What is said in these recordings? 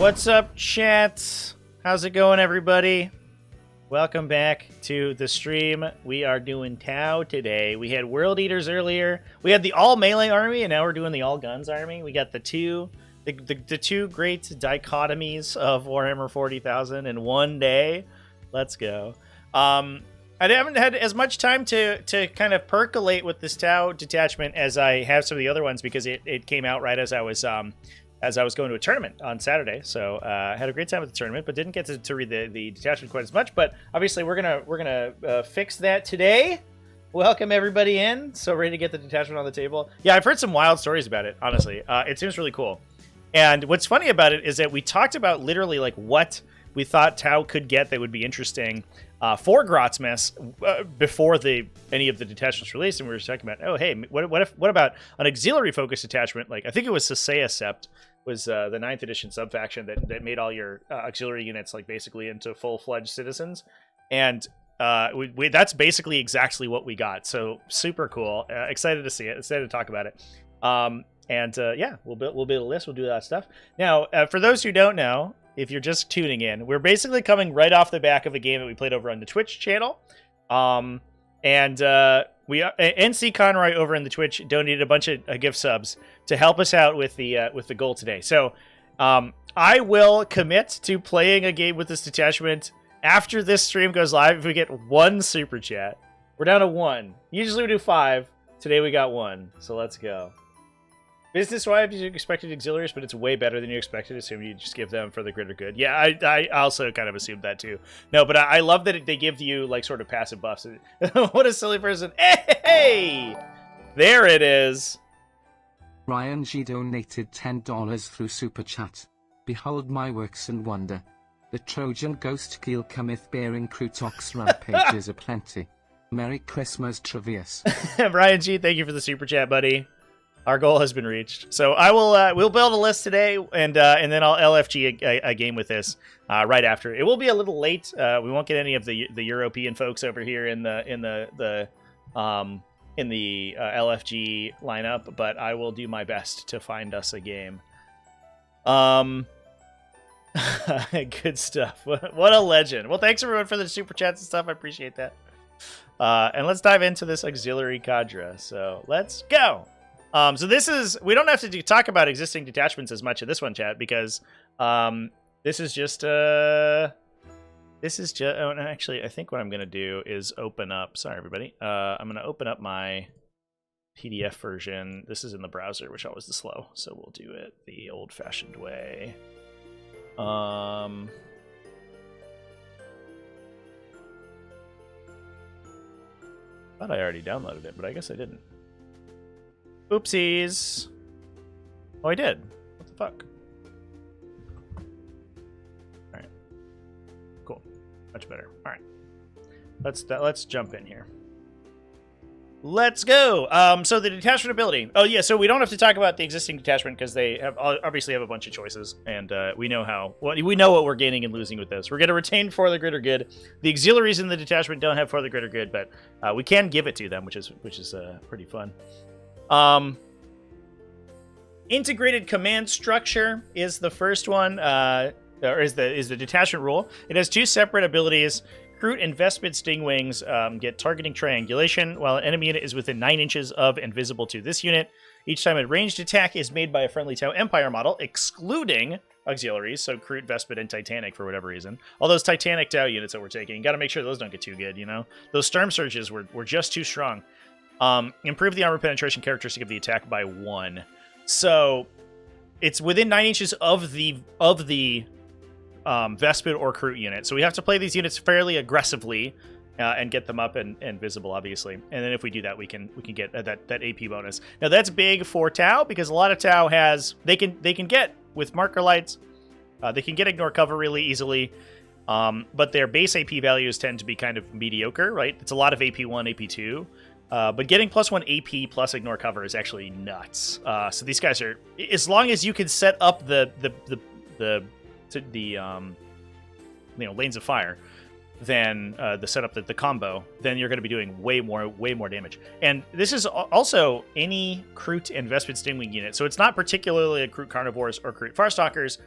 What's up, chat? How's it going, everybody? Welcome back to the stream. We are doing Tau today. We had World Eaters earlier. We had the all melee army, and now we're doing the all guns army. We got the two great dichotomies of Warhammer 40,000 in one day. Let's go. I haven't had as much time to kind of percolate with this Tau detachment as I have some of the other ones because it came out right as I was going to a tournament on Saturday. So I had a great time at the tournament, but didn't get to read the detachment quite as much. But obviously we're gonna fix that today. Welcome everybody in. So ready to get the detachment on the table. Yeah, I've heard some wild stories about it. Honestly, it seems really cool. And what's funny about it is that we talked about literally like what we thought Tau could get that would be interesting for Grotsmas before any of the detachments released, and we were talking about, oh hey, what about an auxiliary focused detachment? Like I think it was Sasea Sept was the 9th edition subfaction that made all your auxiliary units like basically into full-fledged citizens, and that's basically exactly what we got. So super cool. Excited to see it. Excited to talk about it. Yeah, we'll build a list. We'll do that stuff. Now, for those who don't know, if you're just tuning in, we're basically coming right off the back of a game that we played over on the Twitch channel. NC Conroy over in the Twitch donated a bunch of gift subs to help us out with the goal today. So I will commit to playing a game with this detachment after this stream goes live if we get one super chat. We're down to one. Usually we do 5. Today we got 1. So let's go. Business-wise, you expected auxiliaries, but it's way better than you expected. Assume you just give them for the greater good. Yeah, I also kind of assumed that too. No, but I love that they give you like sort of passive buffs. What a silly person! Hey, there it is. Ryan G donated $10 through Super Chat. Behold my works and wonder. The Trojan ghost keel cometh bearing Crutox rampages aplenty. Merry Christmas, Travius. Ryan G, thank you for the super chat, buddy. Our goal has been reached. So I will we'll build a list today, and then I'll LFG a game with this right after. It will be a little late. We won't get any of the European folks over here in the LFG lineup, but I will do my best to find us a game. Good stuff. What a legend. Well, thanks everyone for the super chats and stuff. I appreciate that. And let's dive into this auxiliary cadre. So let's go. So this is, we don't have to talk about existing detachments as much in this one, chat, because this is just, oh, and actually, I think what I'm going to do is open up, sorry, everybody. I'm going to open up my PDF version. This is in the browser, which always is slow, so we'll do it the old-fashioned way. Thought I already downloaded it, but I guess I didn't. Oopsies. Oh, I did. What the fuck? Alright. Cool. Much better. Alright. Let's jump in here. Let's go! So the detachment ability. Oh, yeah, so we don't have to talk about the existing detachment because they obviously have a bunch of choices, and we know what we're gaining and losing with this. We're going to retain for the greater good. The auxiliaries in the detachment don't have for the greater good, but we can give it to them, which is pretty fun. Integrated command structure is the first one, or is the detachment rule. It has 2 separate abilities. Recruit and Vespid Stingwings get targeting triangulation while an enemy unit is within 9 inches of and visible to this unit. Each time a ranged attack is made by a friendly Tau Empire model, excluding auxiliaries, so Crute, Vespid, and Titanic for whatever reason. All those Titanic Tau units that we're taking, got to make sure those don't get too good, you know? Those Storm Surges were just too strong. Improve the armor penetration characteristic of the attack by 1. So it's within 9 inches of the Vespid or Crute unit. So we have to play these units fairly aggressively and get them up and visible, obviously. And then if we do that, we can get that AP bonus. Now that's big for Tau because a lot of Tau they can get with marker lights. They can get ignore cover really easily. But their base AP values tend to be kind of mediocre, right? It's a lot of AP1, AP2. But getting +1 AP plus ignore cover is actually nuts. So these guys are, as long as you can set up the lanes of fire, then the setup, the combo, then you're going to be doing way more damage. And this is also any Crute and Vespid Stingwing unit. So it's not particularly a Crute Carnivores or Crute Farstalkers.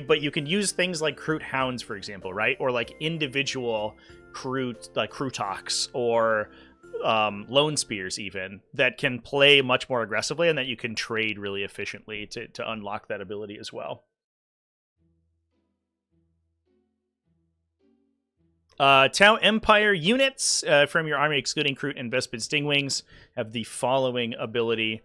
but you can use things like Kroot Hounds, for example, right? Or like individual Krootoks or Lone Spears even, that can play much more aggressively and that you can trade really efficiently to unlock that ability as well. Tau Empire units from your army, excluding Kroot and Vespid Stingwings, have the following ability.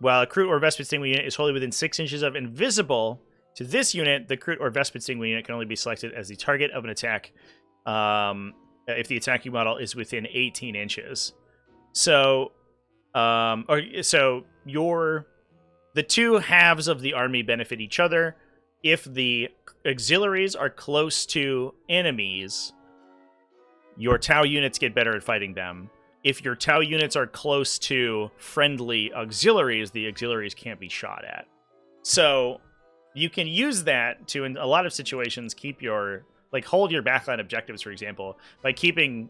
While a Kroot or Vespid Stingwing unit is wholly within 6 inches of invisible to this unit, the Kroot or Vespid Stingwing unit can only be selected as the target of an attack if the attacking model is within 18 inches. So, the two halves of the army benefit each other. If the auxiliaries are close to enemies, your Tau units get better at fighting them. If your Tau units are close to friendly auxiliaries, the auxiliaries can't be shot at. So you can use that to, in a lot of situations, keep your, like, hold your backline objectives, for example, by keeping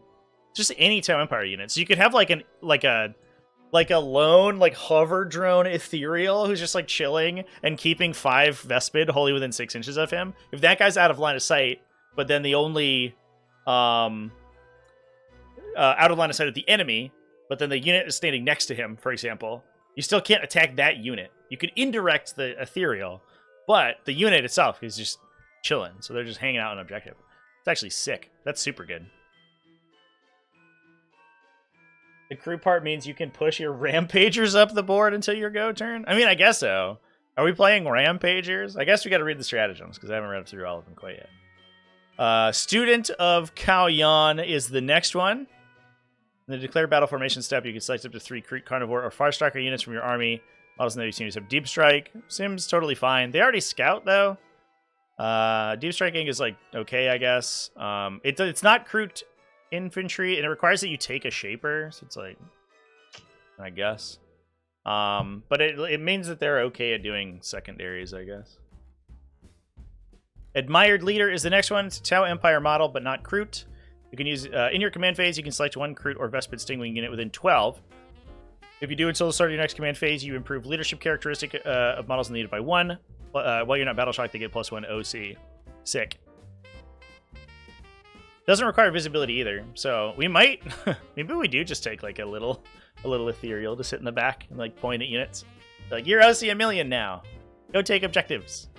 just any Tau Empire units. So you could have like a lone, like, hover drone ethereal who's just like chilling and keeping 5 Vespid wholly within 6 inches of him. If that guy's out of line of sight, but then the only out of line of sight of the enemy, but then the unit is standing next to him, for example, you still can't attack that unit. You could indirect the ethereal, but the unit itself is just chilling, so they're just hanging out on objective. It's actually sick. That's super good. The crew part means you can push your rampagers up the board until your go turn? I mean, I guess so. Are we playing rampagers? I guess we got to read the stratagems, because I haven't read through all of them quite yet. Student of Kaoyan is the next one. In the declare battle formation step, you can select up to 3 Kroot, Carnivore, or Firestriker units from your army. Models in the teams have Deep Strike. Seems totally fine. They already scout, though. Deep Striking is, like, okay, I guess. It's not Kroot infantry, and it requires that you take a Shaper, so it's like, I guess. But it means that they're okay at doing secondaries, I guess. Admired Leader is the next one. It's a Tau Empire model, but not Kroot. You can use, in your command phase, you can select 1 Kroot or Vespid Stingwing unit within 12. If you do until the start of your next command phase, you improve leadership characteristic of models needed by 1. While you're not battle shocked, they get +1 OC. Sick. Doesn't require visibility either, so we might, maybe we do just take like a little ethereal to sit in the back and like point at units. Like, you're OC a million now. Go take objectives.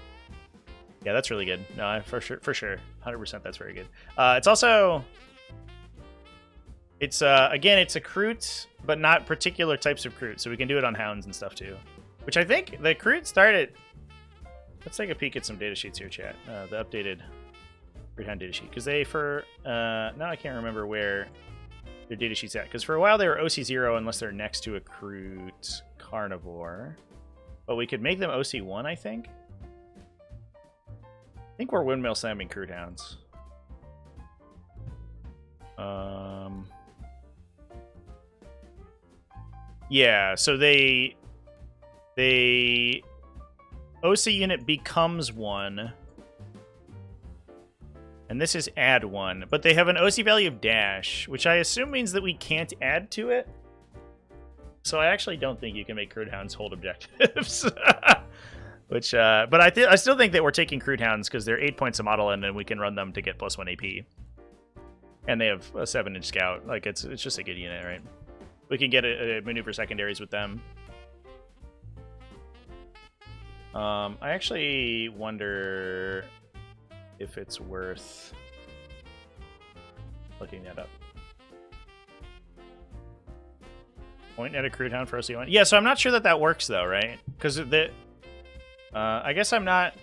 Yeah, that's really good. No, for sure, 100%. That's very good. It's also, it's again, it's a Kroot, but not particular types of Kroot, so we can do it on hounds and stuff too. Which I think the Kroot started. Let's take a peek at some data sheets here, chat. The updated Kroot data sheet, because they now I can't remember where their data sheet's at, because for a while they were OC0 unless they're next to a Kroot Carnivore, but we could make them OC1, I think. I think we're windmill slamming Kroot Hounds. Yeah, so they OC unit becomes 1. And this is add 1. But they have an OC value of dash, which I assume means that we can't add to it. So I actually don't think you can make Kroot Hounds hold objectives. Which, but I still think that we're taking Kroot Hounds because they're 8 points a model, and then we can run them to get +1 AP. And they have a 7-inch scout. Like, it's just a good unit, right? We can get a maneuver secondaries with them. I actually wonder if it's worth looking that up. Point at a Kroot Hound for OC1. Yeah, so I'm not sure that works, though, right? Because I guess I'm not.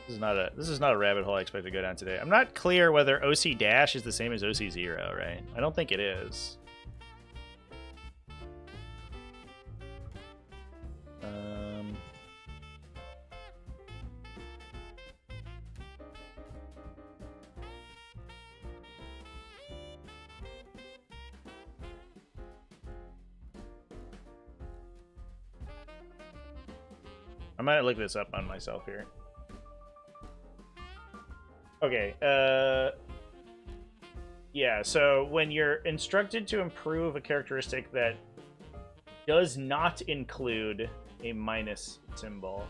This is not a rabbit hole I expect to go down today. I'm not clear whether OC dash is the same as OC0, right? I don't think it is. I might look this up on myself here. Okay, yeah, so when you're instructed to improve a characteristic that does not include a minus symbol.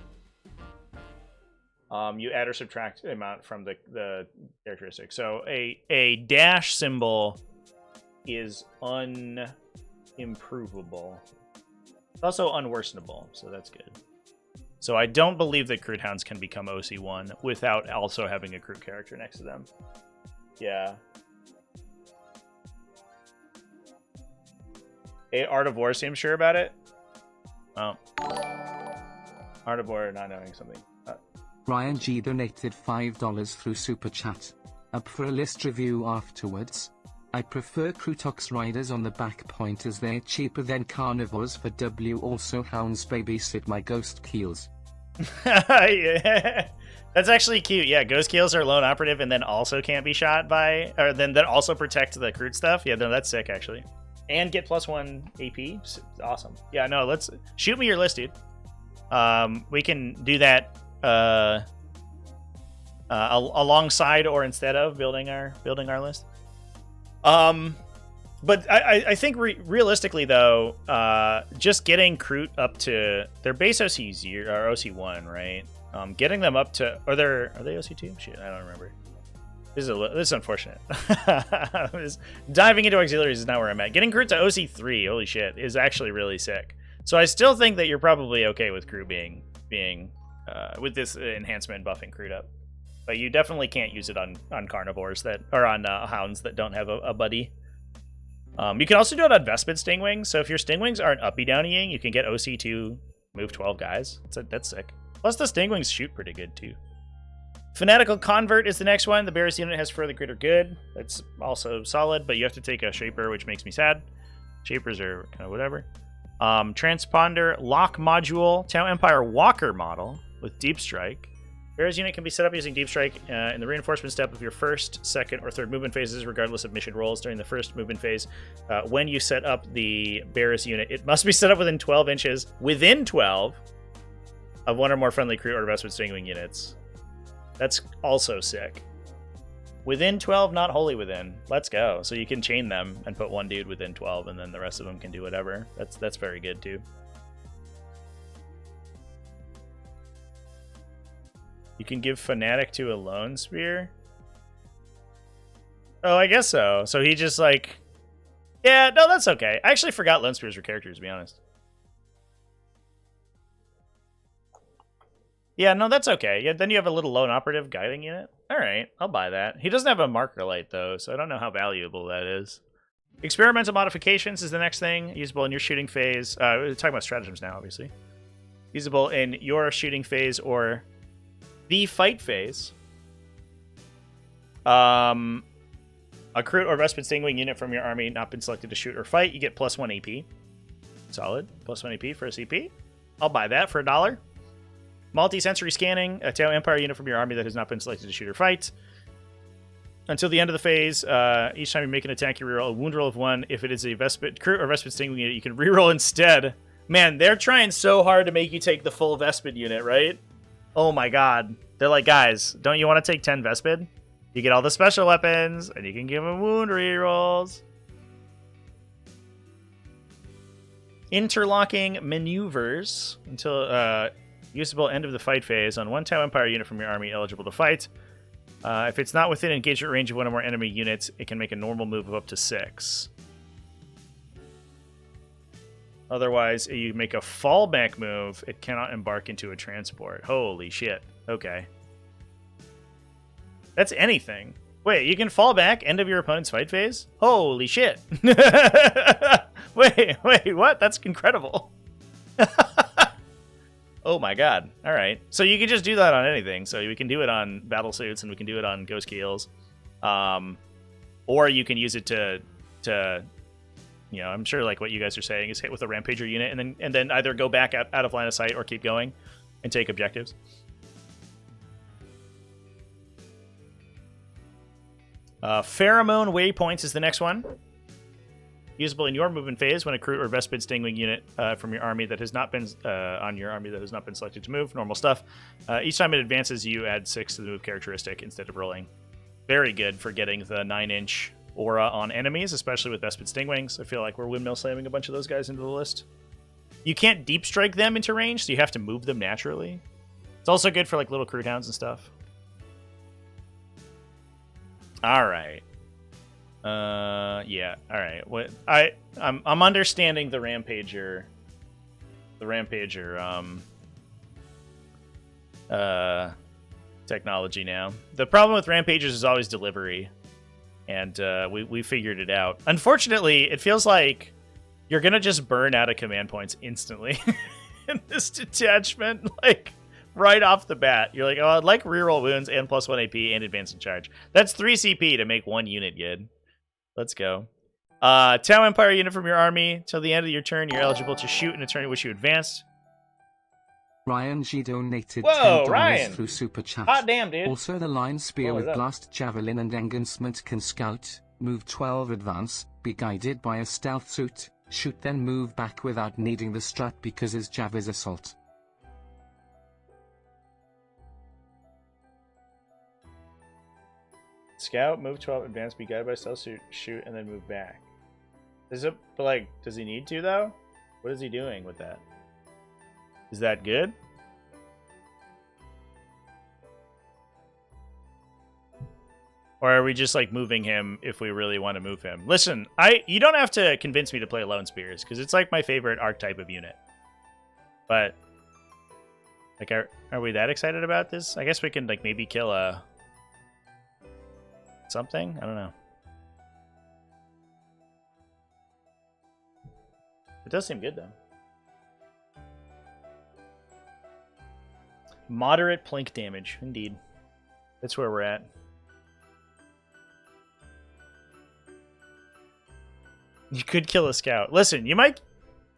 You add or subtract the amount from the characteristic. So a dash symbol is unimprovable. It's also unworsenable, so that's good. So I don't believe that Crude Hounds can become OC1 without also having a Crude character next to them. Yeah. Art of War seems sure about it. Oh. Art of War not knowing something. Ryan G donated $5 through Super Chat. Up for a list review afterwards. I prefer Crutox riders on the back point as they're cheaper than carnivores for W. Also hounds babysit my ghost keels. Yeah. That's actually cute. Yeah, ghost keels are lone operative and then also can't be shot by, or then also protect the crude stuff. Yeah, no, that's sick actually. And get +1 AP. Awesome. Yeah, no, let's shoot me your list, dude. We can do that alongside or instead of building our list. But I think realistically though, just getting Crute up to their base OC0 or OC1, right? Getting them up to are they OC2? Shit, I don't remember. This is unfortunate. Diving into Auxiliaries is not where I'm at. Getting Crute to OC3, holy shit, is actually really sick. So I still think that you're probably okay with Crute being with this enhancement buffing Crute up. But you definitely can't use it on carnivores that are on hounds that don't have a buddy. You can also do it on Vespid Stingwings. So if your Stingwings aren't uppy downying, you can get OC2, move 12 guys. That's sick. Plus the Stingwings shoot pretty good too. Fanatical Convert is the next one. The Bears unit has further greater good. That's also solid, but you have to take a Shaper, which makes me sad. Shapers are kind of whatever. Transponder Lock Module, Tau Empire Walker model with Deep Strike. Bears unit can be set up using Deep Strike in the reinforcement step of your first, second, or third movement phases, regardless of mission rolls. During the first movement phase, when you set up the Bears unit, it must be set up within 12 inches, within 12, of one or more friendly Crute or Vespid Stingwing units. That's also sick. Within 12, not wholly within. Let's go. So you can chain them and put one dude within 12, and then the rest of them can do whatever. That's very good, too. You can give Fanatic to a Lone Spear? Oh, I guess so. So he just like... Yeah, no, that's okay. I actually forgot Lone Spears were characters, to be honest. Yeah, no, that's okay. Yeah, then you have a little Lone Operative guiding unit. All right, I'll buy that. He doesn't have a marker light, though, so I don't know how valuable that is. Experimental modifications is the next thing. Usable in your shooting phase. We're talking about stratagems now, obviously. Usable in your shooting phase or the fight phase. A Crute or Vespid Stingwing unit from your army not been selected to shoot or fight. You get +1 AP. Solid. +1 AP for a CP. I'll buy that for $1. Multi-sensory scanning, a Tau Empire unit from your army that has not been selected to shoot or fight. Until the end of the phase, each time you make an attack, you reroll a wound roll of 1. If it is a Crute or Vespid Stingwing unit, you can reroll instead. Man, they're trying so hard to make you take the full Vespid unit, right? Oh my god. They're like, guys, don't you want to take 10 Vespid? You get all the special weapons, and you can give them wound rerolls. Interlocking maneuvers until usable end of the fight phase on one Tau Empire unit from your army eligible to fight. If it's not within engagement range of one or more enemy units, it can make a normal move of up to 6. Otherwise, you make a fallback move, it cannot embark into a transport. Holy shit. Okay. That's anything. Wait, you can fall back end of your opponent's fight phase? Holy shit. Wait, what? That's incredible. Oh my god. All right. So you can just do that on anything. So we can do it on battle suits and we can do it on ghost keels. Or you can use it to you know, I'm sure like what you guys are saying is hit with a Rampager unit and then either go back out of line of sight or keep going and take objectives. Pheromone Waypoints is the next one. Usable in your movement phase when a Crute or Vespid Stingwing unit from your army that has not been on your army that has not been selected to move. Normal stuff. Each time it advances, you add 6 to the move characteristic instead of rolling. Very good for getting the 9-inch aura on enemies, especially with Vespid Stingwings. I feel like we're windmill slamming a bunch of those guys into the list. you can't deep strike them into range, so you have to move them naturally. It's also good for like little crew towns and stuff. All right. Yeah. All right. What I'm understanding the Rampager. The Rampager technology now. The problem with Rampagers is always delivery, and we figured it out. Unfortunately, it feels like you're gonna just burn out of command points instantly in this detachment, like right off the bat. You're like, oh, I'd like reroll wounds and +1 AP and advance in charge. That's 3 CP to make 1 unit good. Let's go. Tau Empire unit from your army. Till the end of your turn, you're eligible to shoot in a turn in which you advanced. Ryan G donated Whoa, $10 Ryan. through Super Chat. Hot damn, dude. Also, the line spear What with was that? blast, javelin, and enhancement can scout, move 12 advance, be guided by a stealth suit, shoot then move back without needing the strat because his jav is assault. Scout, move 12, advance, be guided by stealth suit, shoot, and then move back. Is it, but like, does he need to though? What is he doing with that? Is that good? Or are we just like moving him if we really want to move him? Listen, you don't have to convince me to play Lone Spears because it's like my favorite archetype of unit. But like, are we that excited about this? I guess we can like maybe kill a something. I don't know. It does seem good though. Moderate plink damage, indeed. That's where we're at. You could kill a scout. Listen, you might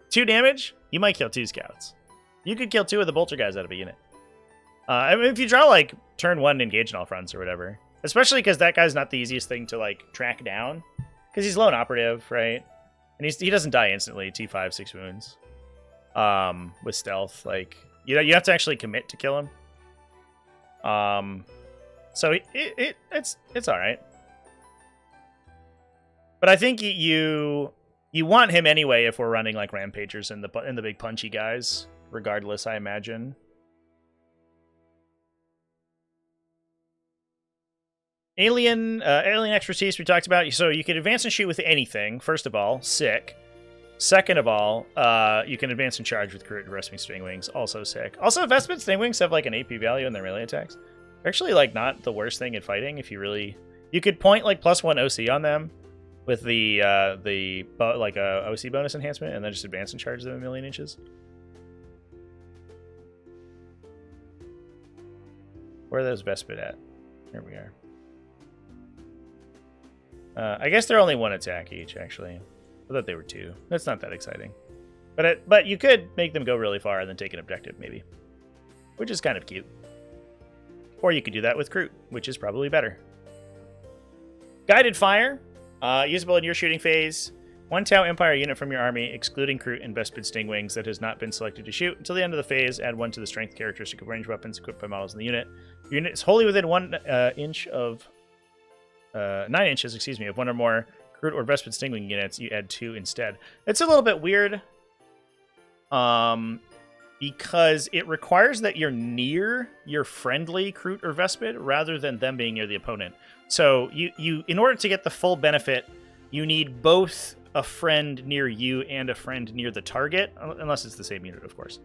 2 damage. You might kill 2 scouts. You could kill 2 of the bolter guys out of a unit. I mean, if you draw like turn 1 engage in all fronts or whatever, especially because that guy's not the easiest thing to like track down, because he's lone operative, right? And he doesn't die instantly. T5 6 wounds. With stealth, like you have to actually commit to kill him. So it's all right. But I think you want him anyway if we're running like Rampagers and the big punchy guys, regardless, I imagine. Alien expertise we talked about. So you can advance and shoot with anything. First of all, sick. Second of all, you can advance and charge with crit Vespid Sting Wings. Also sick. Also, Vespid Sting Wings have like an AP value in their melee attacks. They're actually like not the worst thing in fighting if you really. You could point like +1 OC on them with the OC bonus enhancement, and then just advance and charge them 1,000,000 inches. Where are those Vespid at? Here we are. I guess they're only 1 attack each, actually. I thought they were 2. That's not that exciting. But you could make them go really far and then take an objective, maybe. Which is kind of cute. Or you could do that with Groot, which is probably better. Guided Fire. Usable in your shooting phase. 1 Tau Empire unit from your army, excluding Groot and Vespid Sting Wings that has not been selected to shoot. Until the end of the phase, add 1 to the strength characteristic of ranged weapons equipped by models in the unit. Your unit is wholly within 1 inch of... 9 inches, excuse me, of 1 or more Groot or Vespid Sting Wing units. You add 2 instead. It's a little bit weird. Because it requires that you're near your friendly Groot or Vespid rather than them being near the opponent. So you in order to get the full benefit, you need both a friend near you and a friend near the target, unless it's the same unit, of course,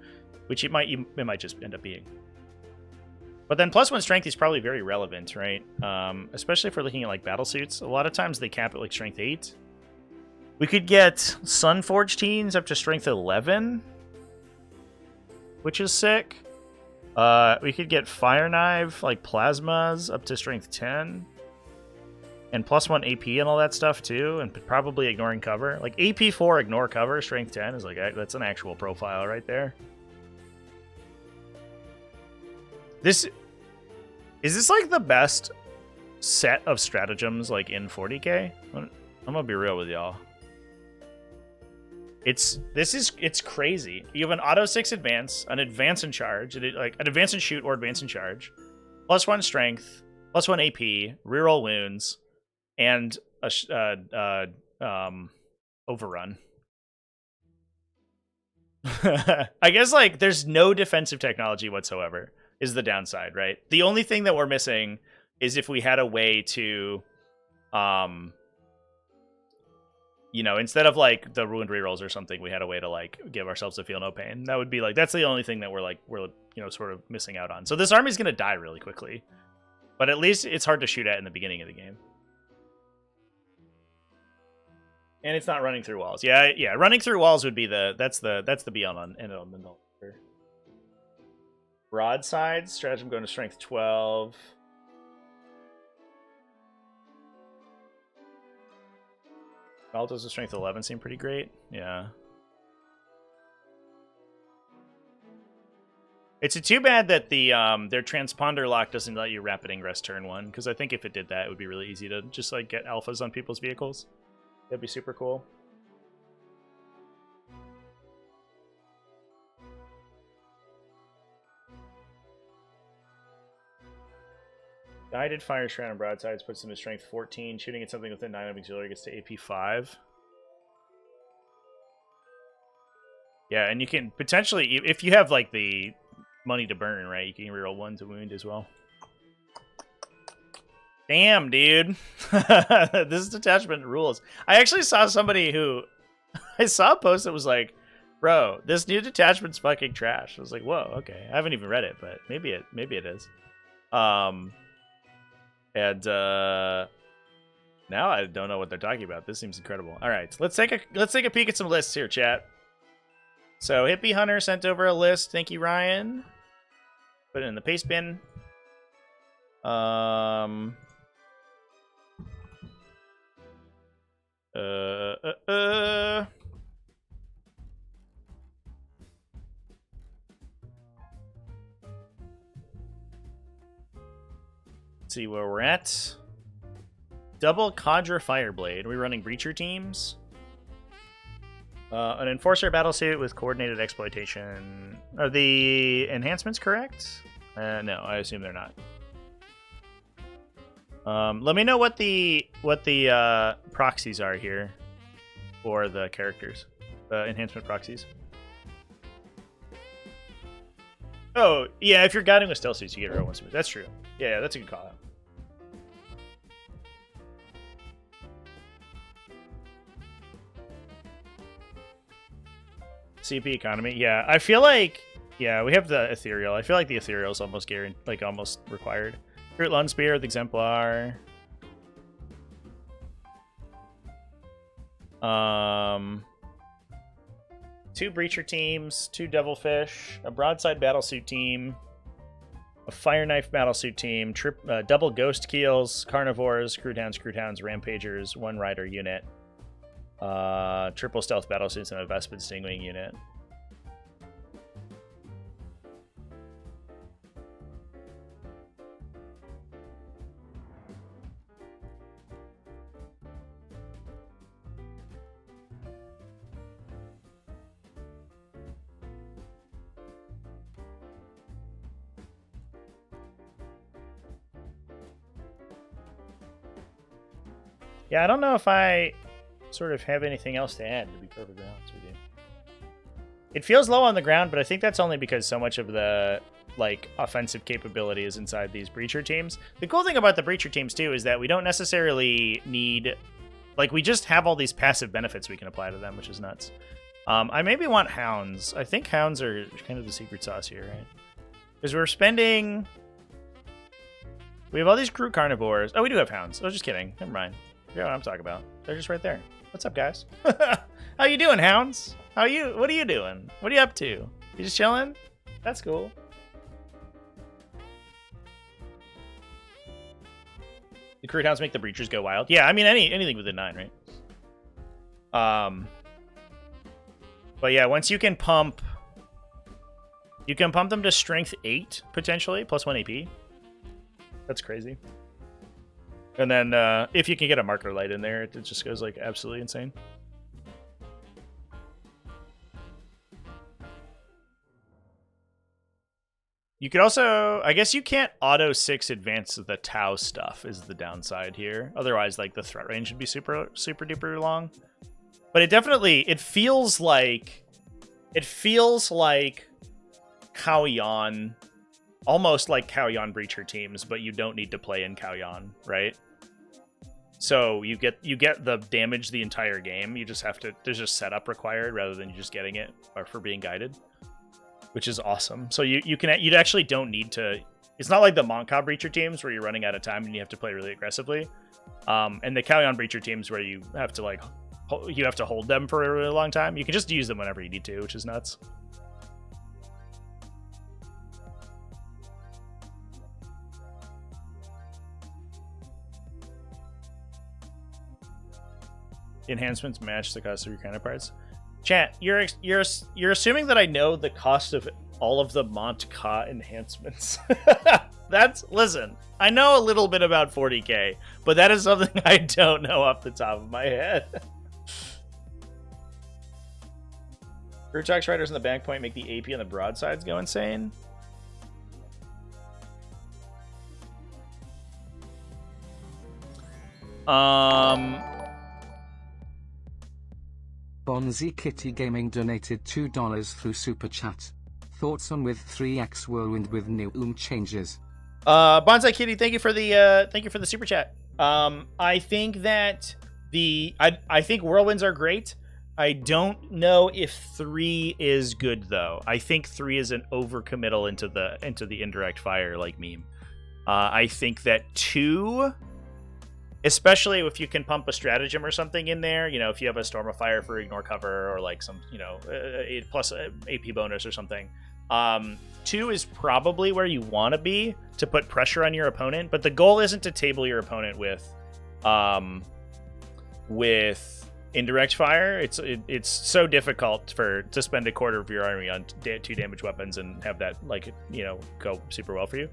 which it might just end up being. But then +1 strength is probably very relevant, right? Especially if we're looking at like battle suits. A lot of times they cap at like strength 8. We could get Sunforged teens up to strength 11. Which is sick. We could get Fire Knife, like Plasmas, up to strength 10. And +1 AP and all that stuff, too. And probably ignoring cover. Like, AP 4, ignore cover, strength 10 is like, that's an actual profile right there. Is this like the best set of stratagems, like, in 40k? I'm gonna be real with y'all. It's crazy. You have an auto 6 advance, an advance and charge, like an advance and shoot or advance and charge, +1 strength, +1 AP, reroll wounds, and a overrun. I guess like there's no defensive technology whatsoever is the downside, right? The only thing that we're missing is if we had a way to, you know, instead of like the ruined rerolls or something, we had a way to like give ourselves a feel no pain. That would be like, that's the only thing that we're you know, sort of missing out on. So this army's gonna die really quickly, but at least it's hard to shoot at in the beginning of the game. And it's not running through walls. Yeah, yeah. Running through walls would be that's the be all on end all. Broadside stratagem going to strength 12. Altos to strength 11 seem pretty great. Yeah. It's too bad that the their transponder lock doesn't let you rapid ingress turn 1, because I think if it did that, it would be really easy to just like get alphas on people's vehicles. That'd be super cool. Guided fire shroud and broadsides puts them to strength 14. Shooting at something within 9 of auxiliary gets to AP 5. Yeah, and you can potentially, if you have like the money to burn, right, you can reroll 1 to wound as well. Damn, dude. This detachment rules. I actually saw somebody who... I saw a post that was like, bro, this new detachment's fucking trash. I was like, whoa, okay. I haven't even read it, but maybe it is. And now I don't know what they're talking about. This seems incredible. All right, let's take a peek at some lists here, chat. So Hippie Hunter sent over a list. Thank you, Ryan. Put it in the paste bin. Let's see where we're at. Double Cadre Fireblade. Are we running Breacher teams? An Enforcer battlesuit with coordinated exploitation. Are the enhancements correct? No, I assume they're not. Let me know what the proxies are here for the characters, the enhancement proxies. Oh, yeah, if you're guiding with stealth suits, you get row 1 smooth. That's true. Yeah, that's a good call out. CP economy. Yeah, I feel like, yeah, we have the ethereal. I feel like the ethereal is almost guaranteed, like almost required. Fruit Lund Spear with Exemplar. 2 Breacher teams, 2 Devilfish, a Broadside Battlesuit team, a Fire Knife Battlesuit team, double Ghost Keels, Carnivores, Screwhounds, Rampagers, 1 Rider unit, triple Stealth Battlesuits, and a Vespid Stingwing unit. Yeah, I don't know if I sort of have anything else to add, to be perfectly honest with you. It feels low on the ground, but I think that's only because so much of the like offensive capability is inside these Breacher teams. The cool thing about the Breacher teams, too, is that we don't necessarily need... Like, we just have all these passive benefits we can apply to them, which is nuts. I maybe want Hounds. I think Hounds are kind of the secret sauce here, right? Because we're spending... We have all these Crew Carnivores. Oh, we do have Hounds. Oh, just kidding. Never mind. You know what I'm talking about. They're just right there. What's up, guys? How you doing, Hounds? What are you doing? What are you up to? You just chilling? That's cool. The Crude Hounds make the Breachers go wild. Yeah, I mean anything within 9, right? But yeah, once you can pump them to strength 8 potentially, plus 1 AP. That's crazy. And then if you can get a marker light in there, it just goes like absolutely insane. You could also, I guess you can't auto 6 advance the Tau stuff is the downside here. Otherwise, like the threat range would be super duper long. But it definitely, it feels like It feels like Kaoyan, almost like Kaoyan Breacher teams, but you don't need to play in Kaoyan, right? So you get the damage the entire game. You just have to, there's just setup required rather than you just getting it or for being guided, which is awesome. So you actually don't need to. It's not like the Montcalm Breacher teams where you're running out of time and you have to play really aggressively, and the Kaoyan Breacher teams where you have to hold them for a really long time. You can just use them whenever you need to, which is nuts. Enhancements match the cost of your counterparts. Chat, you're assuming that I know the cost of all of the Mont-Ka enhancements. Listen, I know a little bit about 40k, but that is something I don't know off the top of my head. Brutox riders in the back point make the AP on the broadsides go insane. Bonzi Kitty Gaming donated $2 through Super Chat. Thoughts on with 3x Whirlwind with new changes? Bonsai Kitty, thank you for the super chat. I think that I think Whirlwinds are great. I don't know if 3 is good though. I think 3 is an overcommittal into the indirect fire like meme. I think that 2, especially if you can pump a stratagem or something in there, you know, if you have a Storm of Fire for ignore cover or like some, you know, 8 plus AP bonus or something. 2 is probably where you want to be to put pressure on your opponent, but the goal isn't to table your opponent with indirect fire. It's so difficult to spend a quarter of your army on 2 damage weapons and have that, like, you know, go super well for you.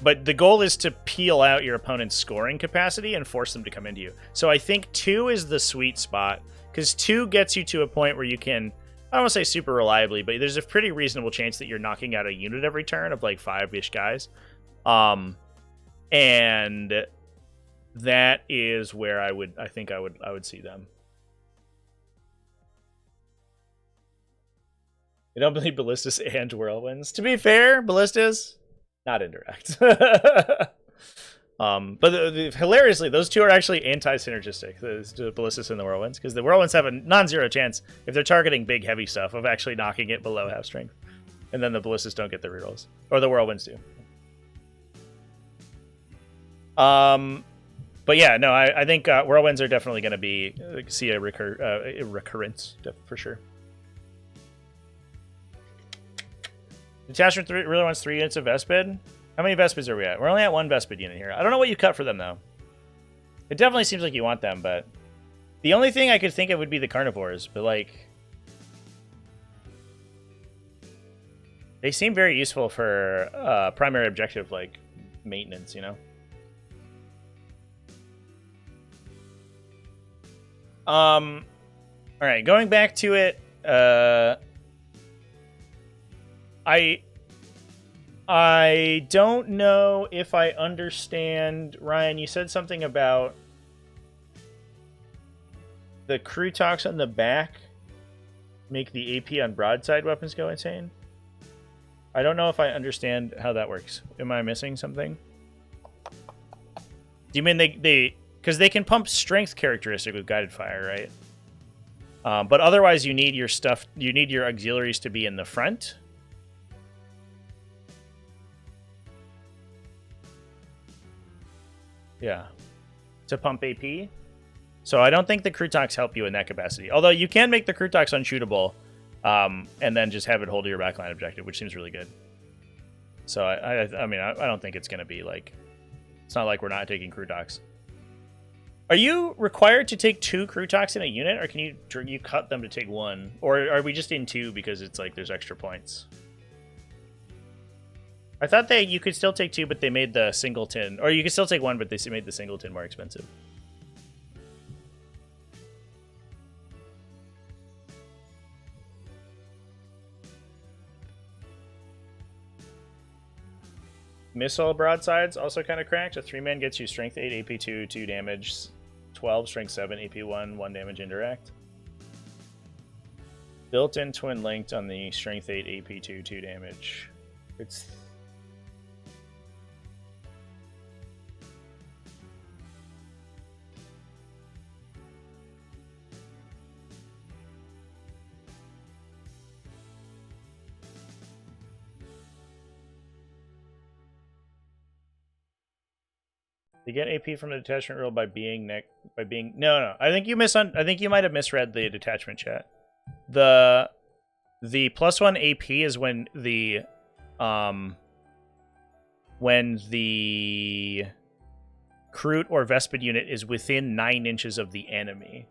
But the goal is to peel out your opponent's scoring capacity and force them to come into you. So I think 2 is the sweet spot, because 2 gets you to a point where you can, I don't want to say super reliably, but there's a pretty reasonable chance that you're knocking out a unit every turn of like 5-ish guys. And that is where I would see them. I don't believe Ballistas and Whirlwinds. To be fair, Ballistas, not indirect. But hilariously, those two are actually anti-synergistic, the Ballistas and the Whirlwinds, because the Whirlwinds have a non-zero chance, if they're targeting big, heavy stuff, of actually knocking it below half strength. And then the Ballistas don't get the rerolls. Or the Whirlwinds do. But yeah, no, I think Whirlwinds are definitely going to see a recurrence, for sure. Detachment 3 really wants 3 units of Vespid. How many Vespids are we at? We're only at 1 Vespid unit here. I don't know what you cut for them, though. It definitely seems like you want them, but the only thing I could think of would be the Carnivores, but, like, they seem very useful for primary objective, like, maintenance, you know? Alright, going back to it, I don't know if I understand. Ryan, you said something about the crew talks on the back make the AP on broadside weapons go insane. I don't know if I understand how that works. Am I missing something? Do you mean they because they can pump strength characteristic with guided fire, right? But otherwise you need your auxiliaries to be in the front. Yeah, to pump AP. So I don't think the Crutox help you in that capacity. Although you can make the Crutox unshootable, and then just have it hold to your backline objective, which seems really good. So I mean, I don't think it's going to be like, it's not like we're not taking Crutox. Are you required to take 2 Crutox in a unit, or can you cut them to take 1? Or are we just in 2 because it's like there's extra points? I thought you could still take 2, but they made the singleton, or you could still take 1, but they made the singleton more expensive. Missile broadsides also kind of cracked. A 3-man gets you strength 8, AP 2, 2 damage, 12, strength 7, AP 1, 1 damage indirect. Built-in twin linked on the strength 8 AP 2 damage. It's they get AP from the detachment roll by being no. I think you might have misread the detachment chat. The +1 AP is when the Kroot or Vespid unit is within 9 inches of the enemy,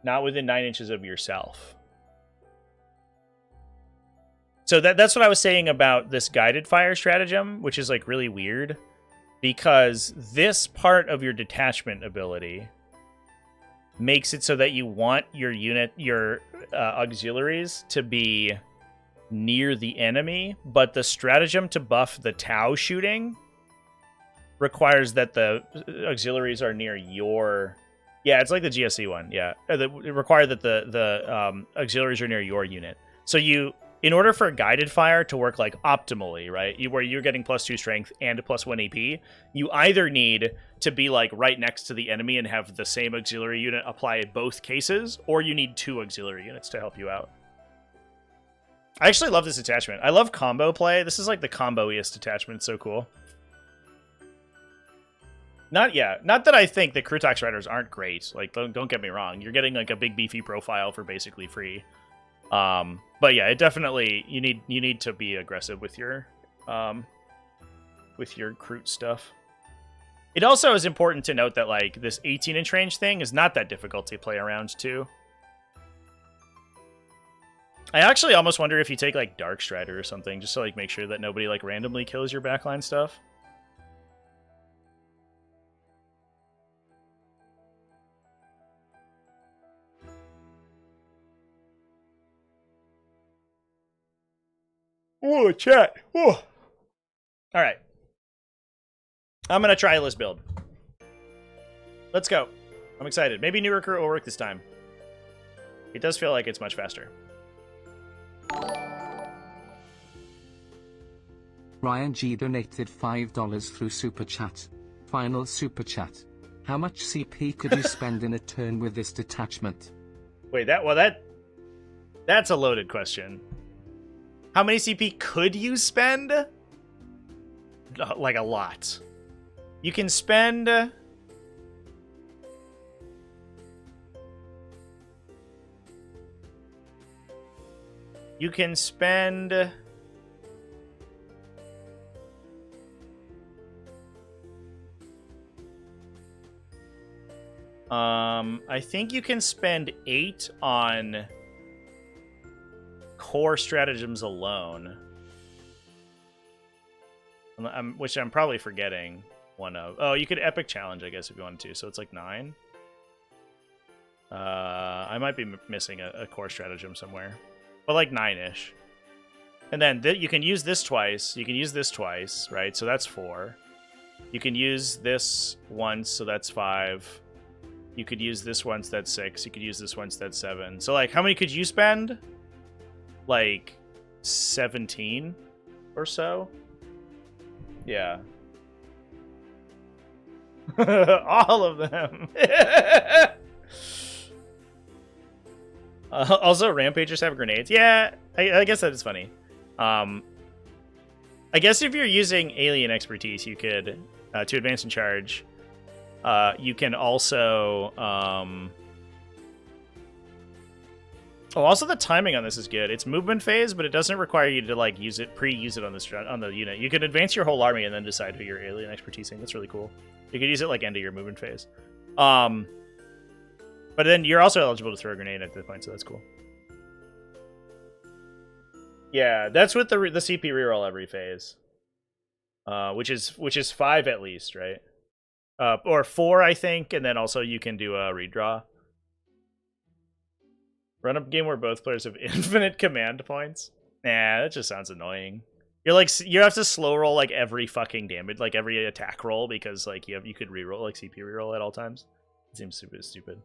not within 9 inches of yourself. So that's what I was saying about this guided fire stratagem, which is like really weird. Because this part of your detachment ability makes it so that you want your auxiliaries to be near the enemy, but the stratagem to buff the Tau shooting requires that the auxiliaries are near your... Yeah, it's like the GSC one, yeah. It requires that the auxiliaries are near your unit. So in order for a guided fire to work like optimally, right, where you're getting +2 strength and +1 AP, you either need to be like right next to the enemy and have the same auxiliary unit apply in both cases, or you need 2 auxiliary units to help you out. I actually love this attachment. I love combo play. This is like the combo-iest attachment. It's so cool. Not that I think the Krutox Riders aren't great. Like, don't get me wrong. You're getting like a big beefy profile for basically free. But yeah, it definitely you need to be aggressive with your Kroot stuff. It also is important to note that like this 18-inch range thing is not that difficult to play around too. I actually almost wonder if you take like Dark Strider or something just to like make sure that nobody like randomly kills your backline stuff. Whoa, chat. Whoa. All right. I'm going to try this build. Let's go. I'm excited. Maybe new recruit will work this time. It does feel like it's much faster. Ryan G donated $5 through Super Chat. Final Super Chat. How much CP could you spend in a turn with this detachment? Wait, that's a loaded question. How many CP could you spend? Like a lot. You can spend... You can spend... I think you can spend 8 on core stratagems alone. Which I'm probably forgetting one of. Oh, you could epic challenge, I guess, if you wanted to. So it's like 9. I might be missing a core stratagem somewhere. But like 9-ish. And then you can use this twice. You can use this twice, right? So that's 4. You can use this once, so that's 5. You could use this once, that's 6. You could use this once, that's 7. So, like, how many could you spend? Like, 17 or so? Yeah. All of them. Also, Rampagers have grenades. Yeah, I guess that is funny. I guess if you're using alien expertise, you could, to advance and charge... you can also... Oh, also the timing on this is good. It's movement phase, but it doesn't require you to like pre-use it on the unit. You can advance your whole army and then decide who you're alien expertising. That's really cool. You could use it like end of your movement phase. But then you're also eligible to throw a grenade at that point, so that's cool. Yeah, that's with the CP reroll every phase, which is 5 at least, right? Or 4, I think, and then also you can do a redraw. Run up game where both players have infinite command points. Nah, that just sounds annoying. You have to slow roll like every fucking damage, like every attack roll, because like you could reroll like CP reroll at all times. It seems super stupid.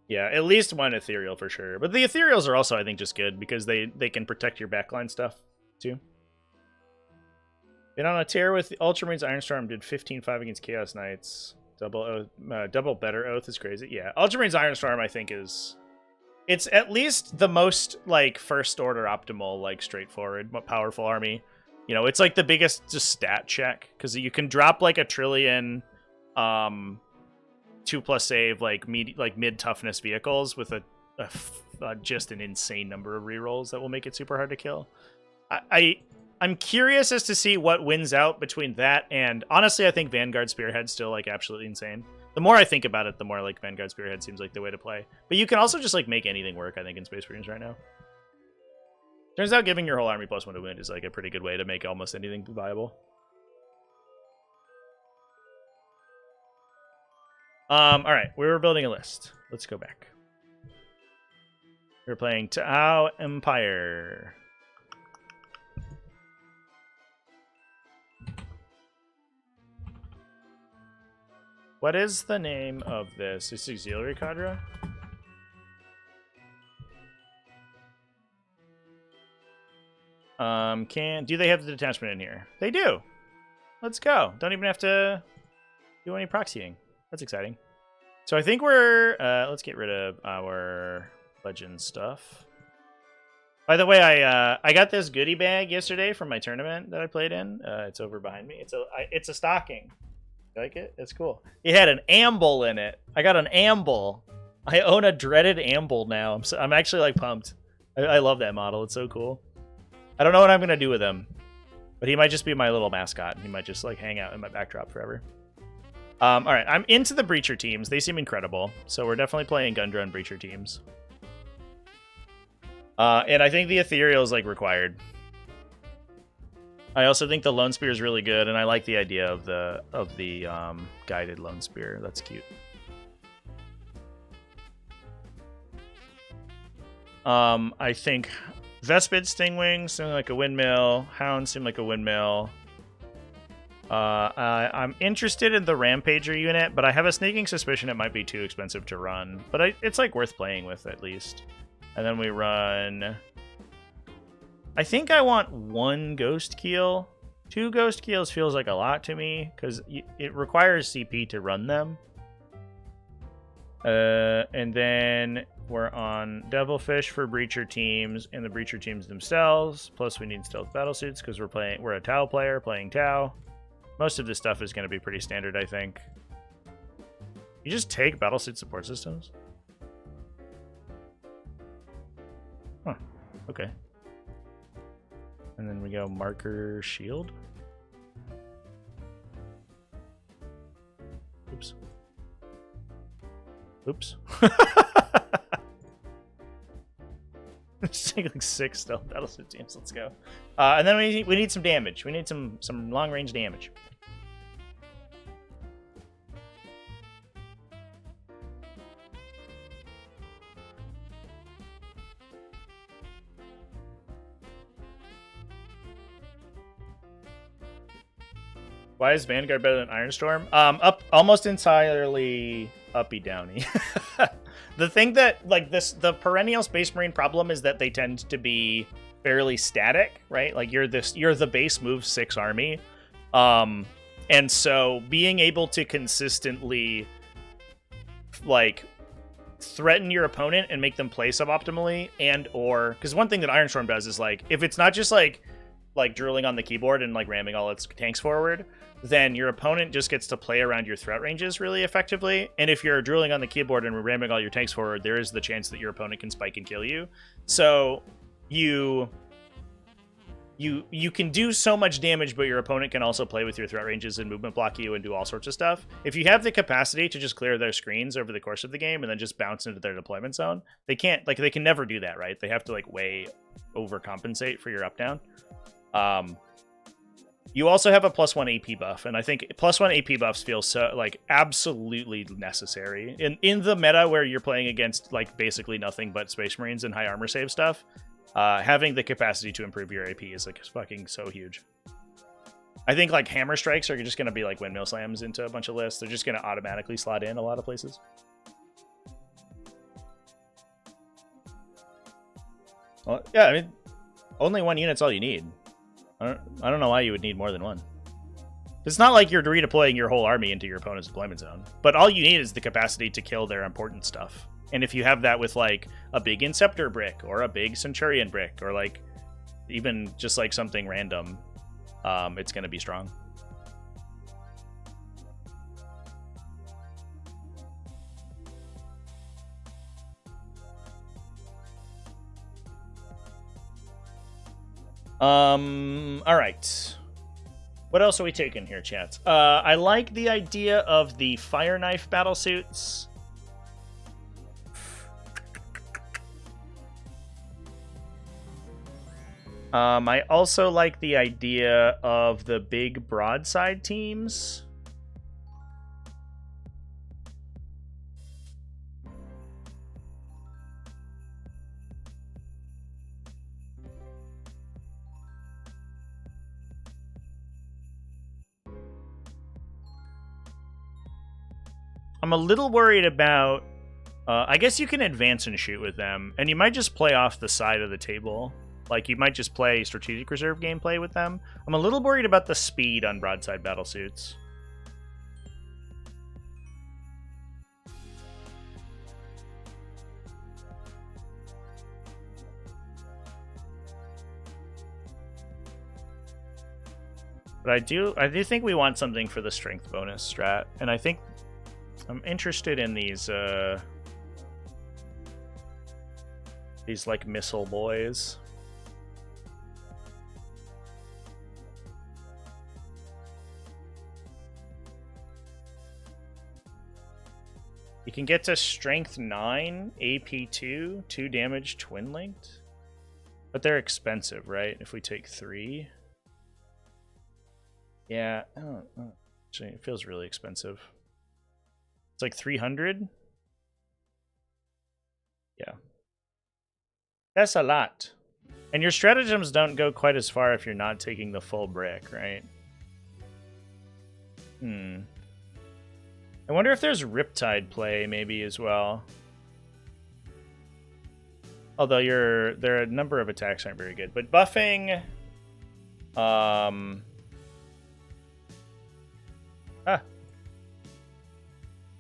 Yeah, at least one ethereal for sure. But the ethereals are also, I think, just good because they can protect your backline stuff too. Been on a tear with the Ultramarines Ironstorm, did 15-5 against Chaos Knights. Double better oath is crazy. Yeah, Ultramarines Ironstorm I think it's at least the most like first order optimal, like straightforward, powerful army. You know, it's like the biggest just stat check because you can drop like a trillion 2+ save like mid toughness vehicles with just an insane number of rerolls that will make it super hard to kill. I'm curious as to see what wins out between that and honestly I think Vanguard Spearhead's still like absolutely insane. The more I think about it, the more like Vanguard Spearhead seems like the way to play. But you can also just like make anything work, I think, in Space Marines right now. Turns out giving your whole army +1 to wound is like a pretty good way to make almost anything viable. All right, we were building a list. Let's go back. We're playing Tau Empire. What is the name of this? Is Auxiliary Cadre? Do they have the detachment in here? They do. Let's go. Don't even have to do any proxying. That's exciting. So I think we're let's get rid of our legend stuff. By the way, I got this goodie bag yesterday from my tournament that I played in. It's over behind me. It's a stocking. You like it? It's cool. It had an amble in it. I got an amble. I own a dreaded amble now. I'm actually like pumped. I love that model. It's so cool. I don't know what I'm gonna do with him, but he might just be my little mascot. He might just like hang out in my backdrop forever. All right, I'm into the Breacher teams. They seem incredible, so we're definitely playing Gundra and Breacher teams. And I think the Ethereal is like required. I also think the Lone Spear is really good, and I like the idea of the guided Lone Spear. That's cute. I think Vespid Stingwing seem like a windmill. Hounds seem like a windmill. I'm interested in the Rampager unit, but I have a sneaking suspicion it might be too expensive to run. But it's like worth playing with at least. And then we run... I think I want 1 Ghost Keel. 2 Ghost Keels feels like a lot to me, because it requires CP to run them. And then we're on Devilfish for Breacher teams and the Breacher teams themselves. Plus we need stealth battlesuits because we're a Tau player playing Tau. Most of this stuff is going to be pretty standard, I think. You just take battlesuit support systems? Huh. Okay. And then we go marker shield. Oops. Oops. Just take like 6 stealth battlesuit teams. Let's go. And then we need some damage. We need some long range damage. Why is Vanguard better than Ironstorm? Up almost entirely uppy downy. The thing that like the perennial Space Marine problem is that they tend to be fairly static, right? Like you're the base move 6 army. And so being able to consistently like threaten your opponent and make them play suboptimally, and or because one thing that Ironstorm does is like if it's not just like drilling on the keyboard and like ramming all its tanks forward, then your opponent just gets to play around your threat ranges really effectively. And if you're drilling on the keyboard and ramming all your tanks forward, there is the chance that your opponent can spike and kill you. So you can do so much damage, but your opponent can also play with your threat ranges and movement block you and do all sorts of stuff. If you have the capacity to just clear their screens over the course of the game and then just bounce into their deployment zone, they can never do that, right? They have to like way overcompensate for your up down. You also have a +1 AP buff, and I think +1 AP buffs feel so like absolutely necessary in the meta where you're playing against like basically nothing but Space Marines and high armor save stuff. Having the capacity to improve your AP is like fucking so huge. I think like hammer strikes are just going to be like windmill slams into a bunch of lists. They're just going to automatically slot in a lot of places. Well, yeah, I mean, only one unit's all you need. I don't know why you would need more than one. It's not like you're redeploying your whole army into your opponent's deployment zone. But all you need is the capacity to kill their important stuff. And if you have that with, like, a big Inceptor brick, or a big Centurion brick, or, like, even just, like, something random, it's going to be strong. All right. What else are we taking here, chat? I like the idea of the fire knife battle suits. I also like the idea of the big broadside teams. I'm a little worried about... I guess you can advance and shoot with them, and you might just play off the side of the table. Like, you might just play strategic reserve gameplay with them. I'm a little worried about the speed on broadside battle suits. But I do think we want something for the strength bonus strat, and I think I'm interested in these like missile boys. You can get to strength 9, AP 2, 2 damage, twin linked. But they're expensive, right? If we take 3. Yeah, I don't know. Actually, it feels really expensive. It's like 300. Yeah. That's a lot. And your stratagems don't go quite as far if you're not taking the full brick, right? I wonder if there's Riptide play maybe as well. Although there are a number of attacks aren't very good. But buffing...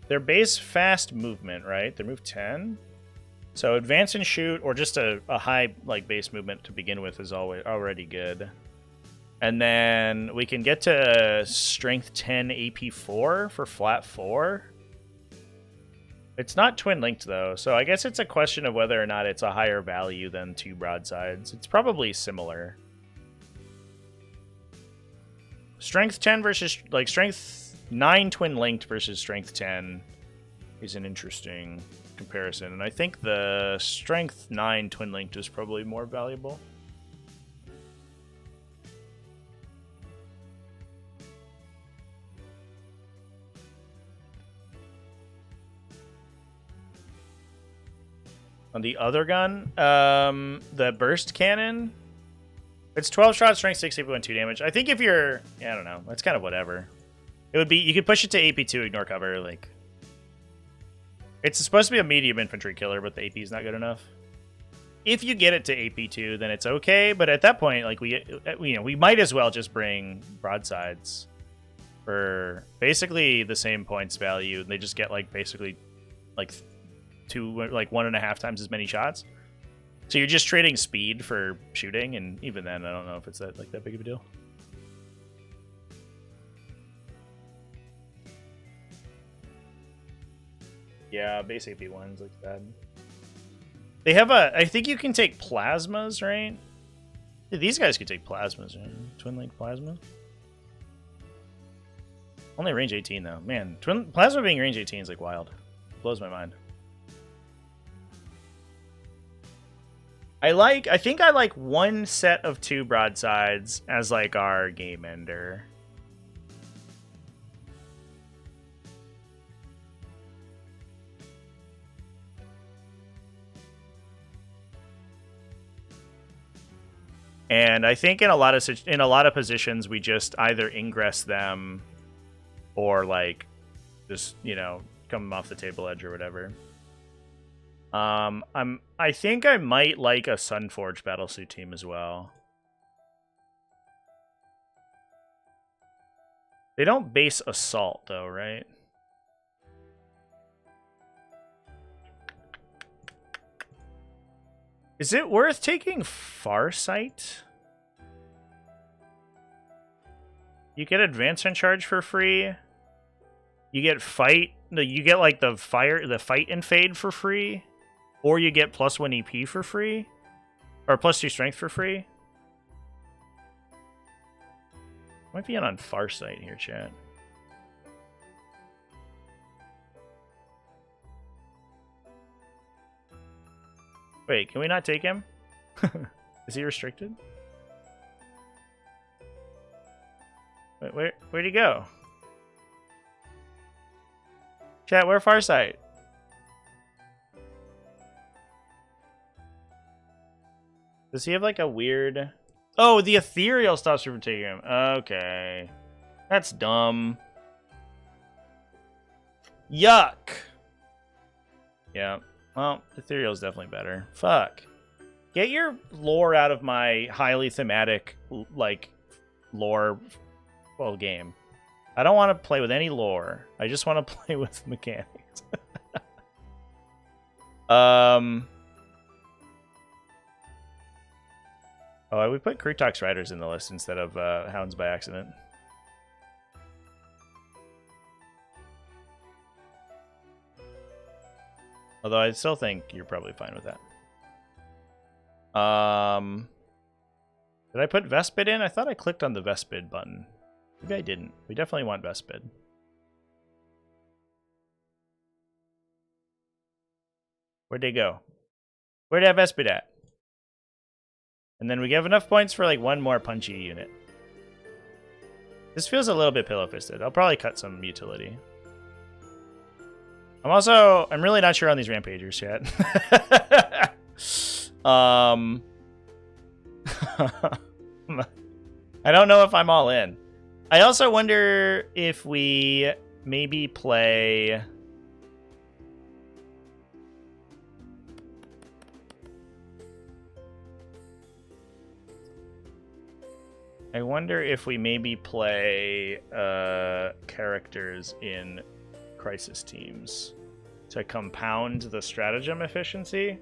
Their base fast movement, right? They move 10. So advance and shoot, or just a high like base movement to begin with is already good. And then we can get to strength 10 AP 4 for flat 4. It's not twin linked though, so I guess it's a question of whether or not it's a higher value than 2 broadsides. It's probably similar. Strength 10 versus like strength 9 twin linked versus strength 10 is an interesting comparison, and I think the strength 9 twin linked is probably more valuable. On the other gun, the burst cannon, it's 12 shots, strength 6, AP 1, 2 damage. I think if you're, yeah, I don't know, that's kind of whatever. It would be, you could push it to AP2, ignore cover, like. It's supposed to be a medium infantry killer, but the AP is not good enough. If you get it to AP2, then it's okay, but at that point, like, we might as well just bring broadsides for basically the same points value. They just get, like, basically, like, 1.5 times as many shots. So you're just trading speed for shooting, and even then, I don't know if it's that big of a deal. Yeah, base AP 1s looks bad. They have I think you can take plasmas, right? These guys could take plasmas, right? Twin link plasma. Only range 18 though. Man, plasma being range 18 is like wild. It blows my mind. I think I like one set of 2 broadsides as like our game ender. And I think in a lot of positions we just either ingress them or like just, you know, come off the table edge or whatever. I think I might like a Sunforged battlesuit team as well. They don't base assault though, right? Is it worth taking Farsight? You get Advancement Charge for free. You get fight. No, you get like the fight and fade for free, or you get +1 EP for free, or +2 strength for free. Might be on Farsight here, chat. Wait, can we not take him? Is he restricted? Wait, where'd he go? Chat, where Farsight? Does he have like a weird... Oh, the ethereal stops you from taking him. Okay. That's dumb. Yuck. Yeah. Well, ethereal's definitely better. Fuck. Get your lore out of my highly thematic, like, lore, well, game. I don't want to play with any lore. I just want to play with mechanics. Oh, we put Krutox Riders in the list instead of Hounds by accident. Although I still think you're probably fine with that. Did I put Vespid in? I thought I clicked on the Vespid button. Maybe I didn't. We definitely want Vespid. Where'd they go? Where'd that Vespid at? And then we have enough points for like one more punchy unit. This feels a little bit pillow-fisted. I'll probably cut some utility. I'm really not sure on these Rampagers yet. I don't know if I'm all in. I also wonder if we maybe play... I wonder if we maybe play characters in crisis teams to compound the stratagem efficiency.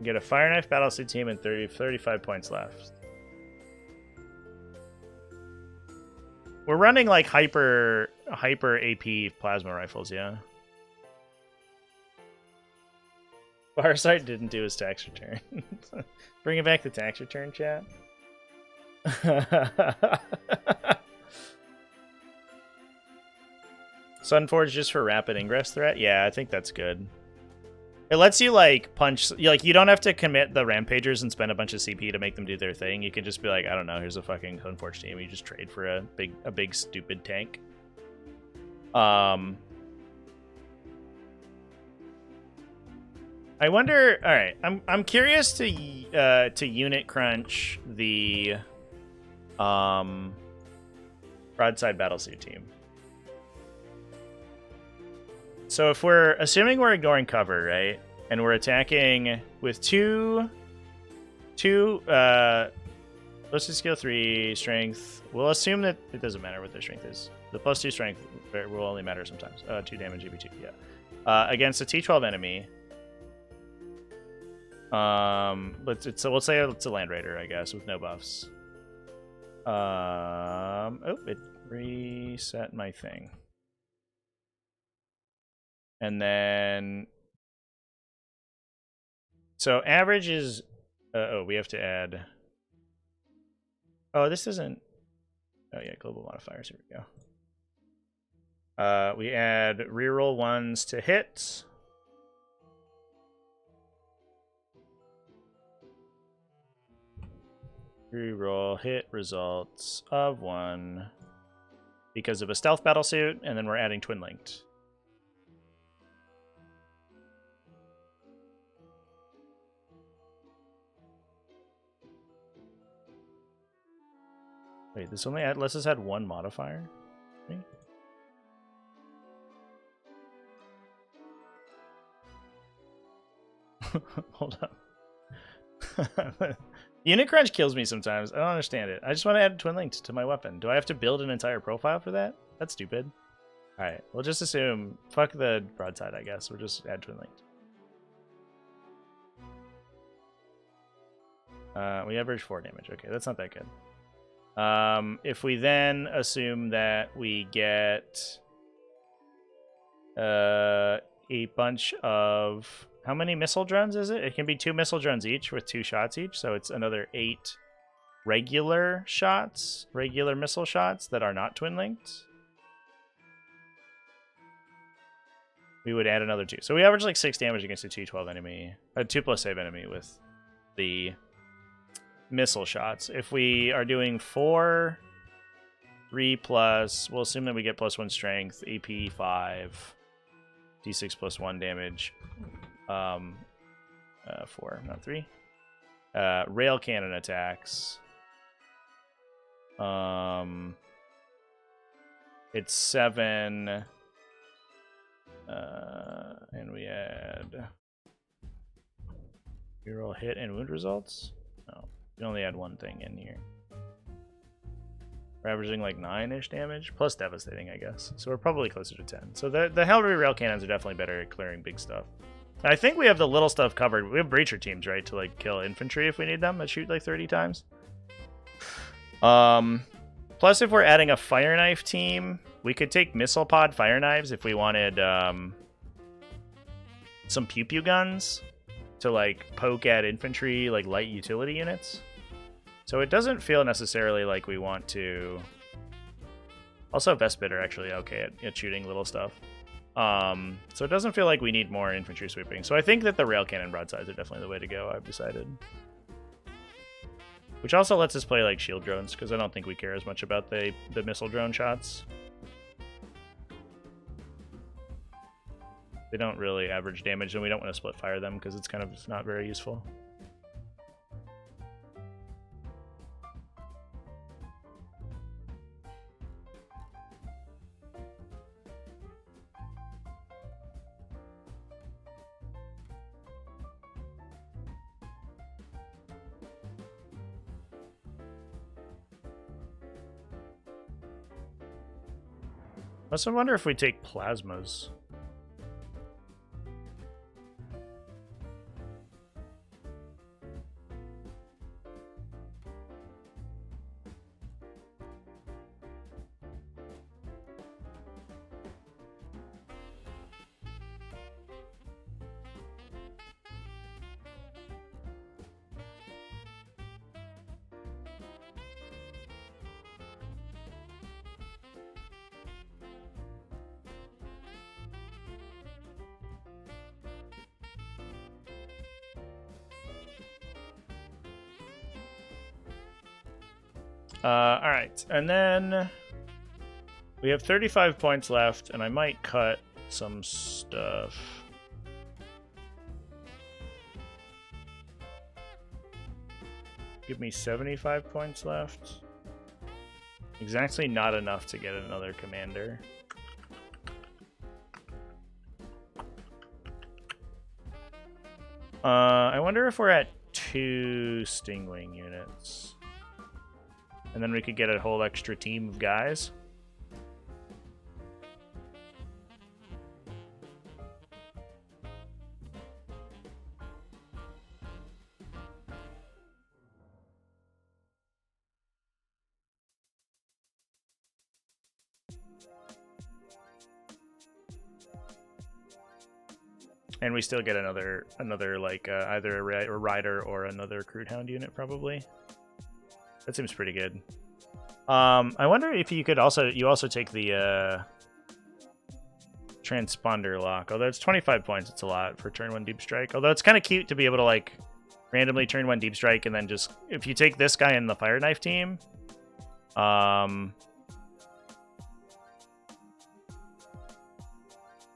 Get a Fire Knife battlesuit team and 35 points left. We're running like hyper AP plasma rifles, yeah. Farsight didn't do his tax return. Bringing back the tax return, chat. Sunforge just for rapid ingress threat? Yeah, I think that's good. It lets you like punch, you don't have to commit the Rampagers and spend a bunch of CP to make them do their thing. You can just be like, I don't know, here's a fucking Sunforge team. You just trade for a big stupid tank. I wonder. All right, I'm curious to unit crunch the broadside battlesuit team. So if we're assuming we're ignoring cover, right, and we're attacking with two let's just skill 3 strength. We'll assume that it doesn't matter what their strength is. The +2 strength will only matter sometimes. 2 damage EB2, yeah. Against a T12 enemy. So we'll say it's a Land Raider, I guess, with no buffs. Oh, it reset my thing. And then, so average is, we have to add, this isn't, yeah, global modifiers, here we go. We add reroll 1s to hit. Reroll hit results of 1 because of a stealth battlesuit, and then we're adding twin linked. Wait, this only lets us add 1 modifier? Hold up. Unit crunch kills me sometimes. I don't understand it. I just want to add twin linked to my weapon. Do I have to build an entire profile for that? That's stupid. Alright, we'll just assume fuck the broadside, I guess. We'll just add twin linked. We average 4 damage. Okay, that's not that good. If we then assume that we get a bunch of... How many missile drones is it? It can be 2 missile drones each with 2 shots each, so it's another 8 regular shots, regular missile shots that are not twin linked. We would add another 2. So we average like 6 damage against a T12 enemy, a 2+ save enemy with the missile shots. If we are doing 4, 3+, we'll assume that we get +1 strength, AP 5, D6 +1 damage. 4, not 3. Rail cannon attacks. It's 7. And we add reroll hit and wound results. No, we only add 1 thing in here. We're averaging like 9-ish damage, plus devastating, I guess. So we're probably closer to 10. So the cavalry rail cannons are definitely better at clearing big stuff. I think we have the little stuff covered. We have breacher teams, right, to like kill infantry if we need them that shoot like 30 times. Plus, if we're adding a fire knife team, we could take missile pod fire knives if we wanted some pew pew guns to like poke at infantry, like light utility units. So it doesn't feel necessarily like we want to. Also, Vespid are actually okay at shooting little stuff. So it doesn't feel like we need more infantry sweeping. So I think that the rail cannon broadsides are definitely the way to go, I've decided. Which also lets us play like shield drones, because I don't think we care as much about the missile drone shots. They don't really average damage, and we don't want to split fire them because it's kind of not very useful. I also wonder if we take plasmas. All right, and then we have 35 points left, and I might cut some stuff. Give me 75 points left. Exactly not enough to get another commander. I wonder if we're at 2 Stingwing units. And then we could get a whole extra team of guys. And we still get another like either a rider or another crude hound unit probably. That seems pretty good. I wonder if you could also take the transponder lock. Although it's 25 points, it's a lot for turn 1 deep strike. Although it's kind of cute to be able to like randomly turn 1 deep strike and then just if you take this guy in the fire knife team,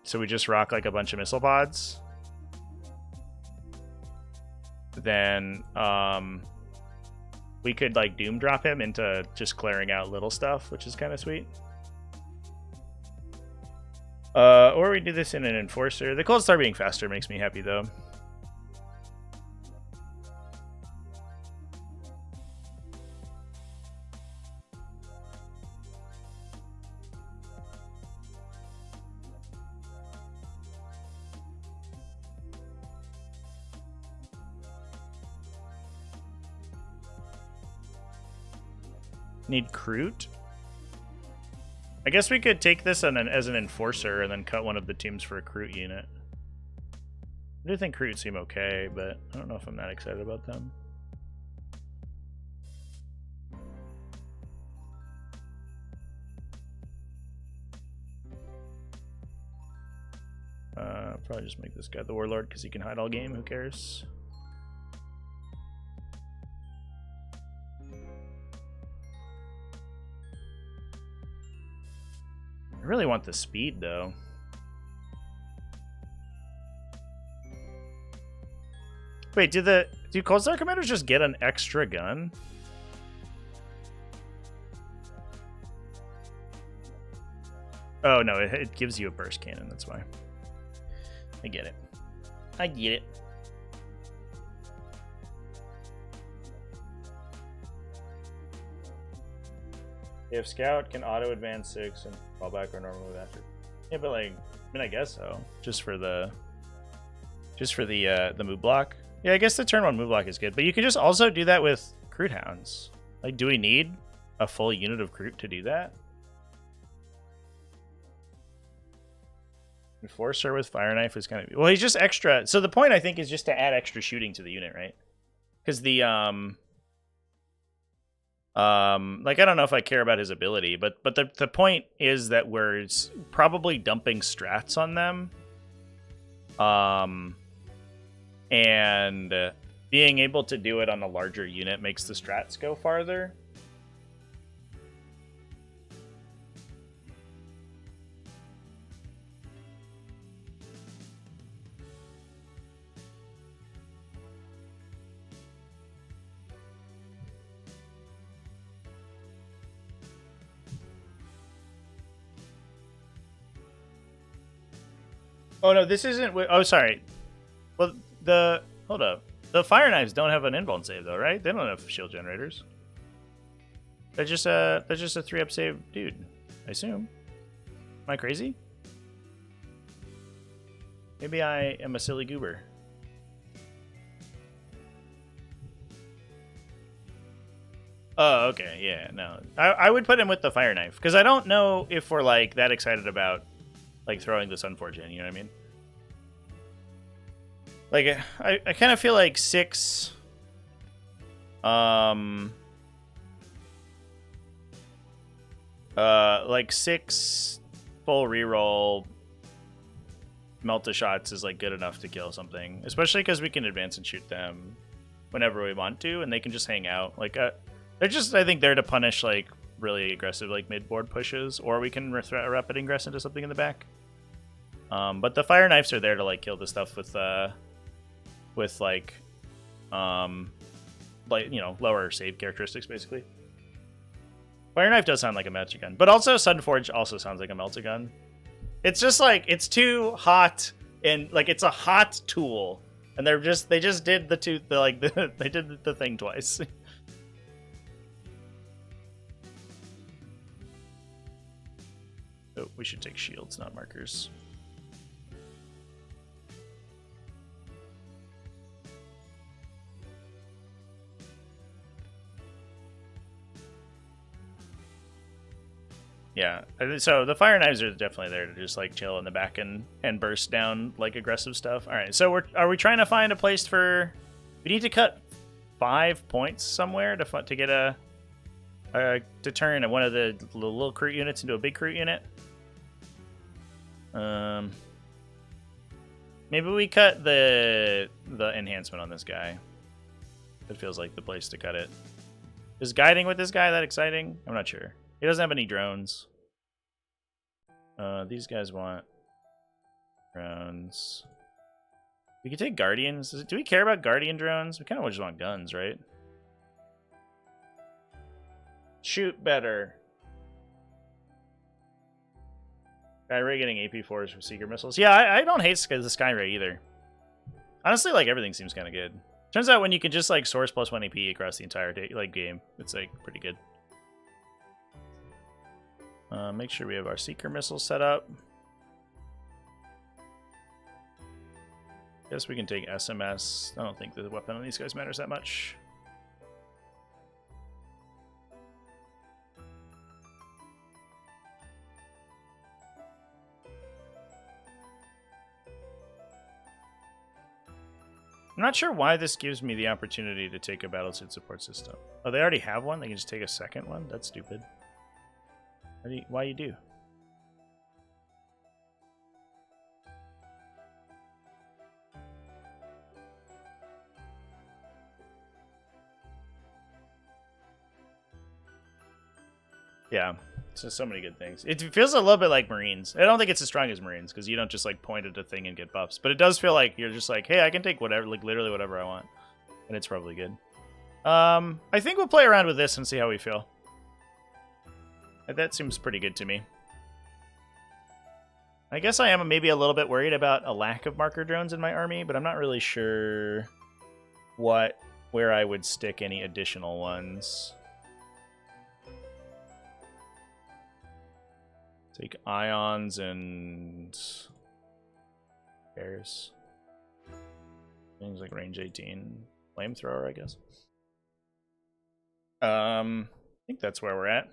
so we just rock like a bunch of missile pods. Then we could like doom drop him into just clearing out little stuff, which is kind of sweet. Or we do this in an enforcer. The cold star being faster makes me happy though. Need Crute. I guess we could take this as an enforcer and then cut one of the teams for a Crute unit. I do think Crute seem okay, but I don't know if I'm that excited about them. Probably just make this guy the Warlord because he can hide all game. Who cares? I really want the speed though. Wait, do Cold Star Commanders just get an extra gun? Oh no, it gives you a burst cannon, that's why. I get it. I get it. If Scout can auto advance 6 and fall back or normal move after. Yeah, but like, I mean, I guess so. Just for the move block. Yeah, I guess the turn 1 move block is good, but you can just also do that with Crute Hounds. Like, do we need a full unit of Crute to do that? Enforcer with Fire Knife is kind of... Well, he's just extra. So the point, I think, is just to add extra shooting to the unit, right? Because the, like, I don't know if I care about his ability, but the point is that we're probably dumping strats on them. And being able to do it on a larger unit makes the strats go farther. Oh no, this isn't. Oh, sorry. Well, hold up. The Fire Knives don't have an invuln save though, right? They don't have shield generators. They're just a 3-up save, dude. I assume. Am I crazy? Maybe I am a silly goober. Oh, okay, yeah, no. I would put him with the Fire Knife because I don't know if we're like that excited about like throwing the Sunforge in, you know what I mean? Like, I kind of feel like 6... like 6 full reroll Melt-A-Shots is, like, good enough to kill something. Especially because we can advance and shoot them whenever we want to, and they can just hang out. Like, they're just, I think, there to punish, like, really aggressive, like, mid-board pushes, or we can rapid ingress into something in the back. But the Fire Knives are there to, like, kill the stuff with like, you know, lower save characteristics, basically. Fire Knife does sound like a magic gun, but also Sunforge also sounds like a melta gun. It's just like, it's too hot, and like it's a hot tool, and they just did they did the thing twice. Oh, we should take shields, not markers. Yeah, so the Fire Knives are definitely there to just like chill in the back and burst down like aggressive stuff. All right, so are we trying to find a place for? We need to cut 5 points somewhere to get to turn one of the little Crute units into a big Crute unit. Maybe we cut the enhancement on this guy. It feels like the place to cut it. Is guiding with this guy that exciting? I'm not sure. He doesn't have any drones. These guys want drones. We could take Guardians. Do we care about Guardian drones? We kind of just want guns, right? Shoot better. Skyray getting AP4s for Seeker missiles. Yeah, I don't hate the Skyray either. Honestly, like, everything seems kind of good. Turns out when you can just, like, source +1 AP across the entire game, it's, like, pretty good. Make sure we have our Seeker missiles set up. Guess we can take SMS. I don't think the weapon on these guys matters that much. I'm not sure why this gives me the opportunity to take a battlesuit support system. Oh, they already have one? They can just take a second one? That's stupid. Why you do? Yeah, it's just so many good things. It feels a little bit like Marines. I don't think it's as strong as Marines because you don't just like point at a thing and get buffs. But it does feel like you're just like, hey, I can take whatever, like literally whatever I want, and it's probably good. I think we'll play around with this and see how we feel. That seems pretty good to me. I guess I am maybe a little bit worried about a lack of marker drones in my army, but I'm not really sure where I would stick any additional ones. Take ions and bears. Things like range 18. Flamethrower, I guess. I think that's where we're at.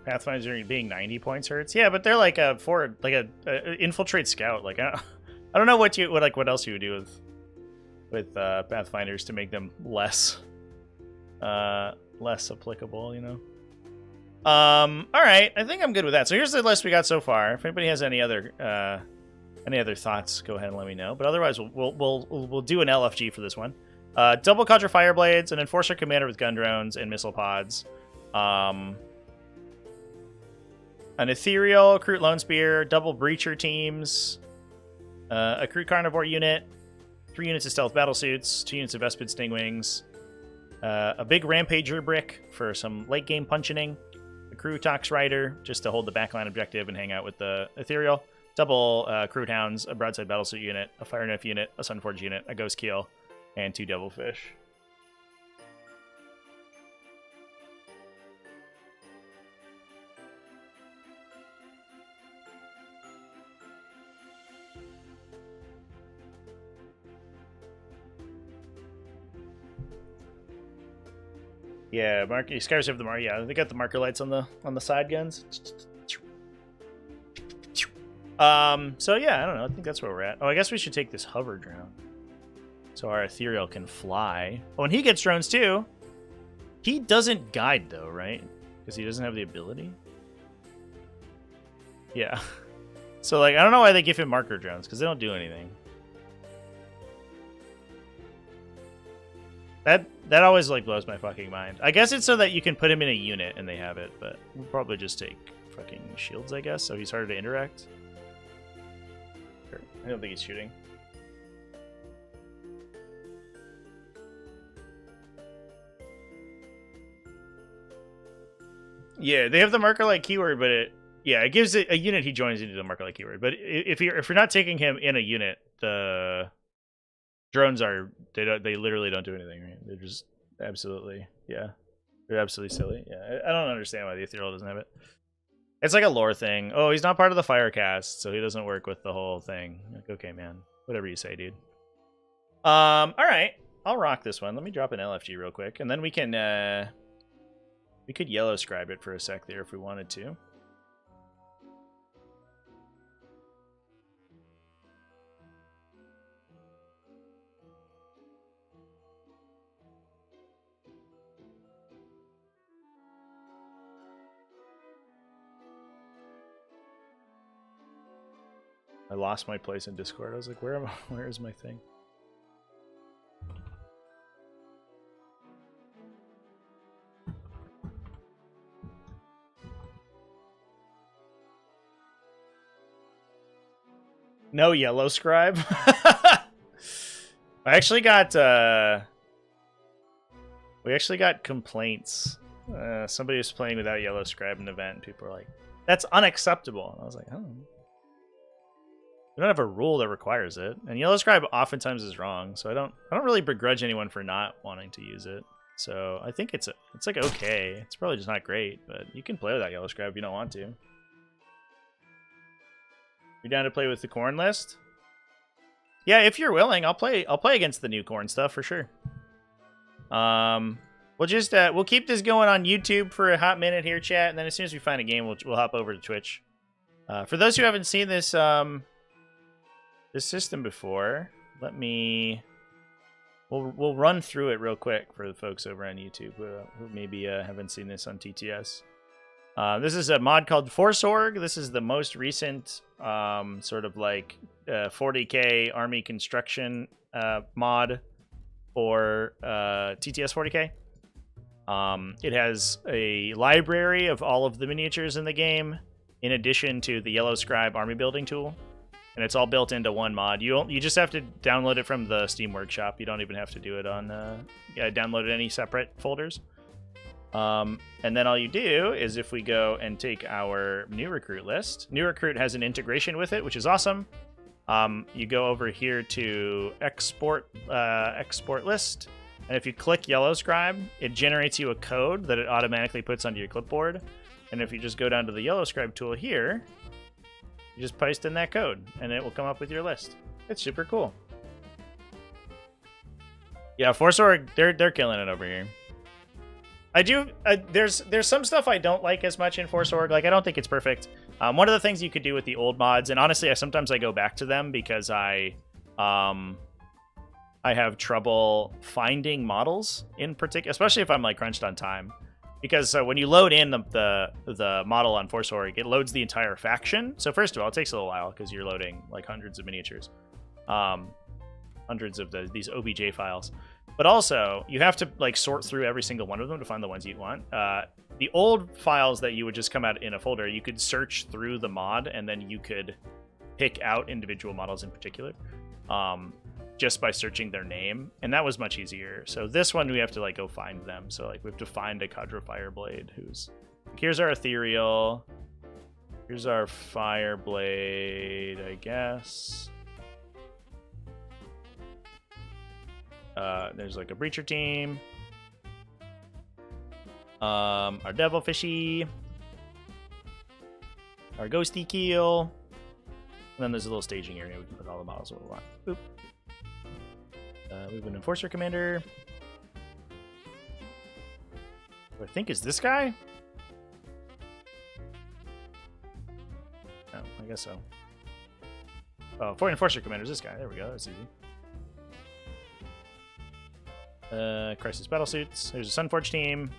Pathfinder being 90 points hurts. Yeah, but they're like a infiltrate scout. Like I don't know what else you would do with Pathfinders to make them less applicable, you know. All right, I think I'm good with that. So here's the list we got so far. If anybody has any other thoughts, go ahead and let me know. But otherwise, we'll do an LFG for this one. Double Cadre Fireblades, an Enforcer Commander with gun drones and missile pods. An Ethereal, Recruit Lone Spear, double Breacher teams, a Recruit Carnivore unit, 3 units of Stealth Battlesuits, 2 units of Vespid Stingwings, a big Rampager brick for some late game punching, a Crew Tox Rider just to hold the backline objective and hang out with the Ethereal, double Crude Hounds, a Broadside Battlesuit unit, a Fire Nymph unit, a Sunforge unit, a Ghost Keel, and 2 Devilfish. Yeah, Scars have the yeah, they got the marker lights on the side guns. So yeah, I don't know. I think that's where we're at. Oh, I guess we should take this hover drone, so our Ethereal can fly. Oh, and he gets drones too. He doesn't guide though, right? Because he doesn't have the ability. Yeah. So like, I don't know why they give him marker drones because they don't do anything. That always like blows my fucking mind. I guess it's so that you can put him in a unit and they have it, but we'll probably just take fucking shields, I guess, so he's harder to interact. Sure. I don't think he's shooting. Yeah, they have the marker light keyword, but it gives it a unit he joins into the marker light keyword. But if you're not taking him in a unit, the drones they literally don't do anything, right? They're just absolutely, yeah. They're absolutely silly. Yeah, I don't understand why the Ethereal doesn't have it. It's like a lore thing. Oh, he's not part of the Firecast, so he doesn't work with the whole thing. Like, okay, man. Whatever you say, dude. All right. I'll rock this one. Let me drop an LFG real quick, and then we can we could Yellowscribe it for a sec there if we wanted to. I lost my place in Discord. I was like, where is my thing? No Yellowscribe? I actually got we actually got complaints. Somebody was playing without Yellowscribe in an event and people were like, that's unacceptable. And I was like, oh. We don't have a rule that requires it, and Yellowscribe oftentimes is wrong. So I don't really begrudge anyone for not wanting to use it. So I think it's like okay. It's probably just not great, but you can play without Yellowscribe if you don't want to. You down to play with the corn list? Yeah, if you're willing, I'll play against the new corn stuff for sure. We'll just we'll keep this going on YouTube for a hot minute here, chat, and then as soon as we find a game, we'll hop over to Twitch. For those who haven't seen this this system before, we'll run through it real quick for the folks over on YouTube who maybe haven't seen this on TTS. This is a mod called ForceOrg. This is the most recent sort of like 40k army construction mod for TTS 40k. It has a library of all of the miniatures in the game, in addition to the Yellowscribe army building tool, and it's all built into one mod. You just have to download it from the Steam Workshop. You don't even have to do it on download it any separate folders. And then all you do is, if we go and take our new recruit list, new recruit has an integration with it, which is awesome. You go over here to export list. And if you click Yellowscribe, it generates you a code that it automatically puts onto your clipboard. And if you just go down to the Yellowscribe tool here, you just paste in that code, and it will come up with your list. It's super cool. Yeah, ForceOrg, they're killing it over here. I do. There's some stuff I don't like as much in ForceOrg. Like, I don't think it's perfect. One of the things you could do with the old mods, and honestly, sometimes I go back to them because I have trouble finding models in particular, especially if I'm like crunched on time. Because when you load in the model on ForceOrg, it loads the entire faction. So first of all, it takes a little while because you're loading like hundreds of miniatures, hundreds of these OBJ files. But also, you have to like sort through every single one of them to find the ones you want. The old files that you would just come out in a folder, you could search through the mod, and then you could pick out individual models in particular. Just by searching their name, and that was much easier. So this one, we have to like go find them. So like we have to find a Cadre Fireblade who's... Here's our Ethereal. Here's our Fireblade, I guess. There's like a Breacher team. Our Devilfishy. Our Ghosty Keel. And then there's a little staging area. We can put all the models we want. Oop. We have an Enforcer Commander. Who I think is this guy? Oh, I guess so. Oh, for Enforcer Commander is this guy. There we go. That's easy. Crisis Battlesuits. There's a Sunforge team.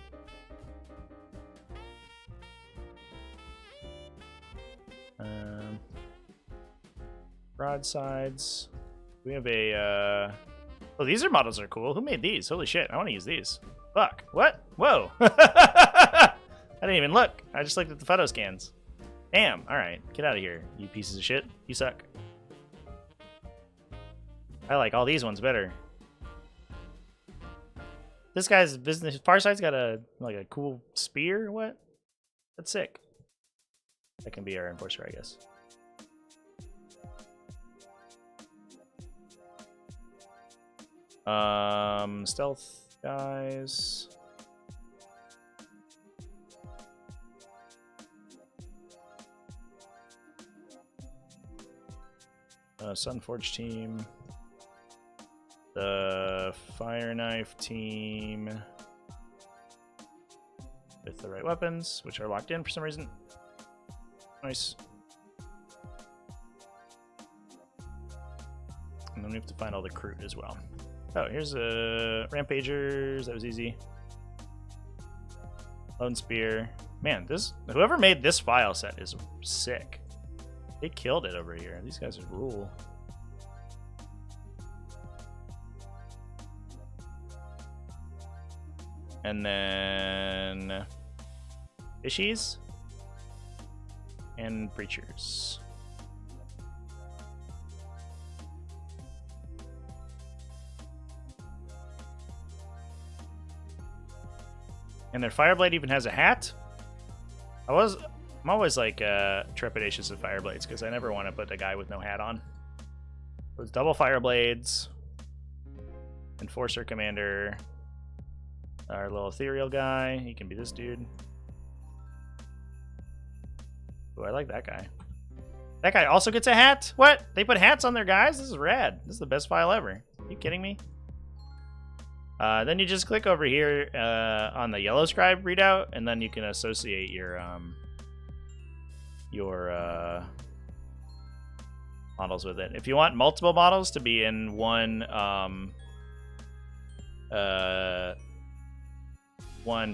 Broadsides. We have a... Oh, these models are cool. Who made these? Holy shit, I want to use these. Fuck. What? Whoa. I didn't even look. I just looked at the photo scans. Damn. Alright. Get out of here, you pieces of shit. You suck. I like all these ones better. This guy's business... Farside's got a cool spear or what? That's sick. That can be our Enforcer, I guess. Stealth guys. Sunforge team. The Fire Knife team. With the right weapons, which are locked in for some reason. Nice. And then we have to find all the crew as well. Oh, here's a Rampagers. That was easy. Lone Spear. Man, whoever made this file set is sick. They killed it over here. These guys rule. And then Fishies and Breachers. And their Fireblade even has a hat? I'm always like trepidatious of Fireblades because I never want to put a guy with no hat on. So it's double Fireblades. Enforcer Commander. Our little Ethereal guy. He can be this dude. Oh, I like that guy. That guy also gets a hat? What? They put hats on their guys? This is rad. This is the best file ever. Are you kidding me? Then you just click over here on the Yellowscribe readout, and then you can associate your models with it. If you want multiple models to be in one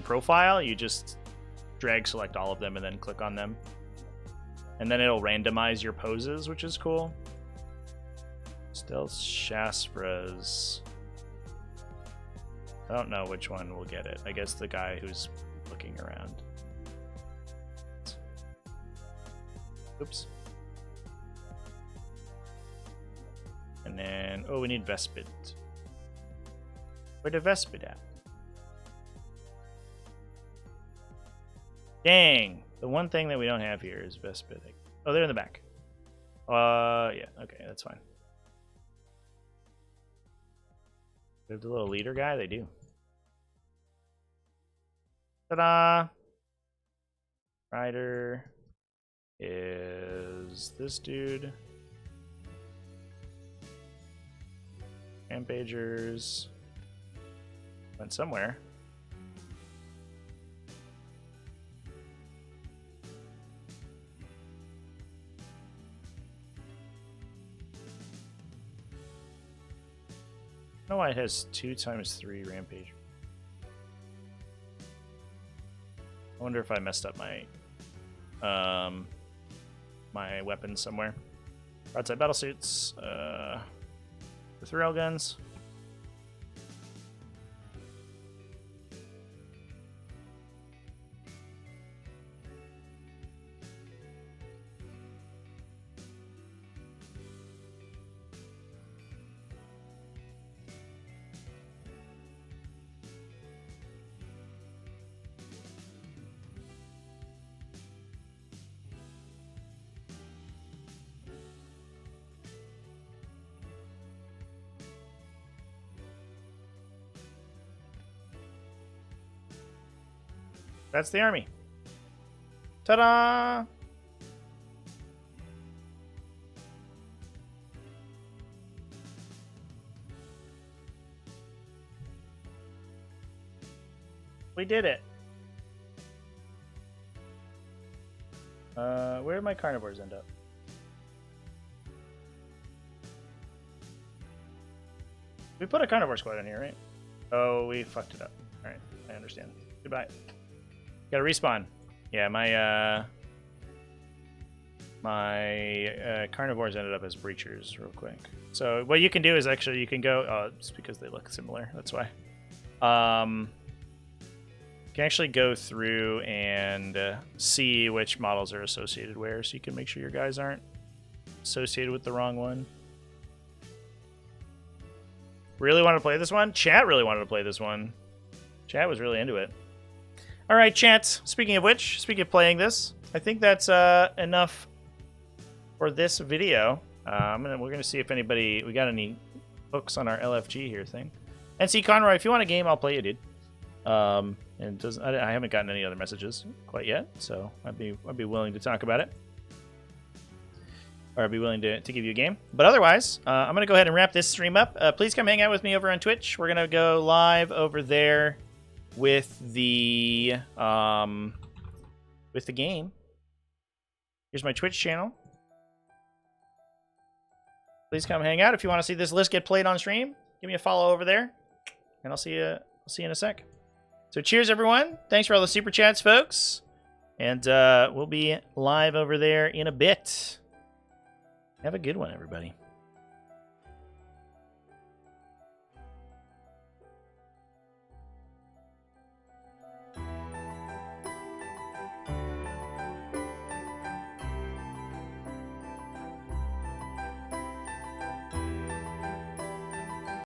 profile, you just drag select all of them and then click on them, and then it'll randomize your poses, which is cool. Stealth Shaspras. I don't know which one will get it. I guess the guy who's looking around. Oops. And then, oh, we need Vespid. Where the Vespid at? Dang! The one thing that we don't have here is Vespid. Oh, they're in the back. Yeah, okay, that's fine. There's the little leader guy, they do. Ta-da! Rider is this dude. Rampagers went somewhere. I don't know why it has 2x3 rampage. I wonder if I messed up my my weapons somewhere. Broadside battle suits, the 3 railguns. That's the army. Ta-da! We did it. Where did my carnivores end up? We put a carnivore squad in here, right? Oh, we fucked it up. Alright, I understand. Goodbye. Gotta respawn. Yeah, my carnivores ended up as breachers real quick. So what you can do is actually you can go. Oh, it's because they look similar. That's why. You can actually go through and see which models are associated where, so you can make sure your guys aren't associated with the wrong one. Really want to play this one? Chat really wanted to play this one. Chat was really into it. All right, chat. Speaking of which, speaking of playing this, I think that's enough for this video. We're gonna see if we got any hooks on our LFG here thing. And see, Conroy, if you want a game, I'll play you, dude. And I haven't gotten any other messages quite yet, so I'd be willing to talk about it, or I'd be willing to give you a game. But otherwise, I'm gonna go ahead and wrap this stream up. Please come hang out with me over on Twitch. We're gonna go live over there with the game. Here's my Twitch channel. Please come hang out if you want to see this list get played on stream. Give me a follow over there, and I'll see you in a sec. So cheers, everyone. Thanks for all the super chats, folks. And we'll be live over there in a bit. Have a good one, everybody.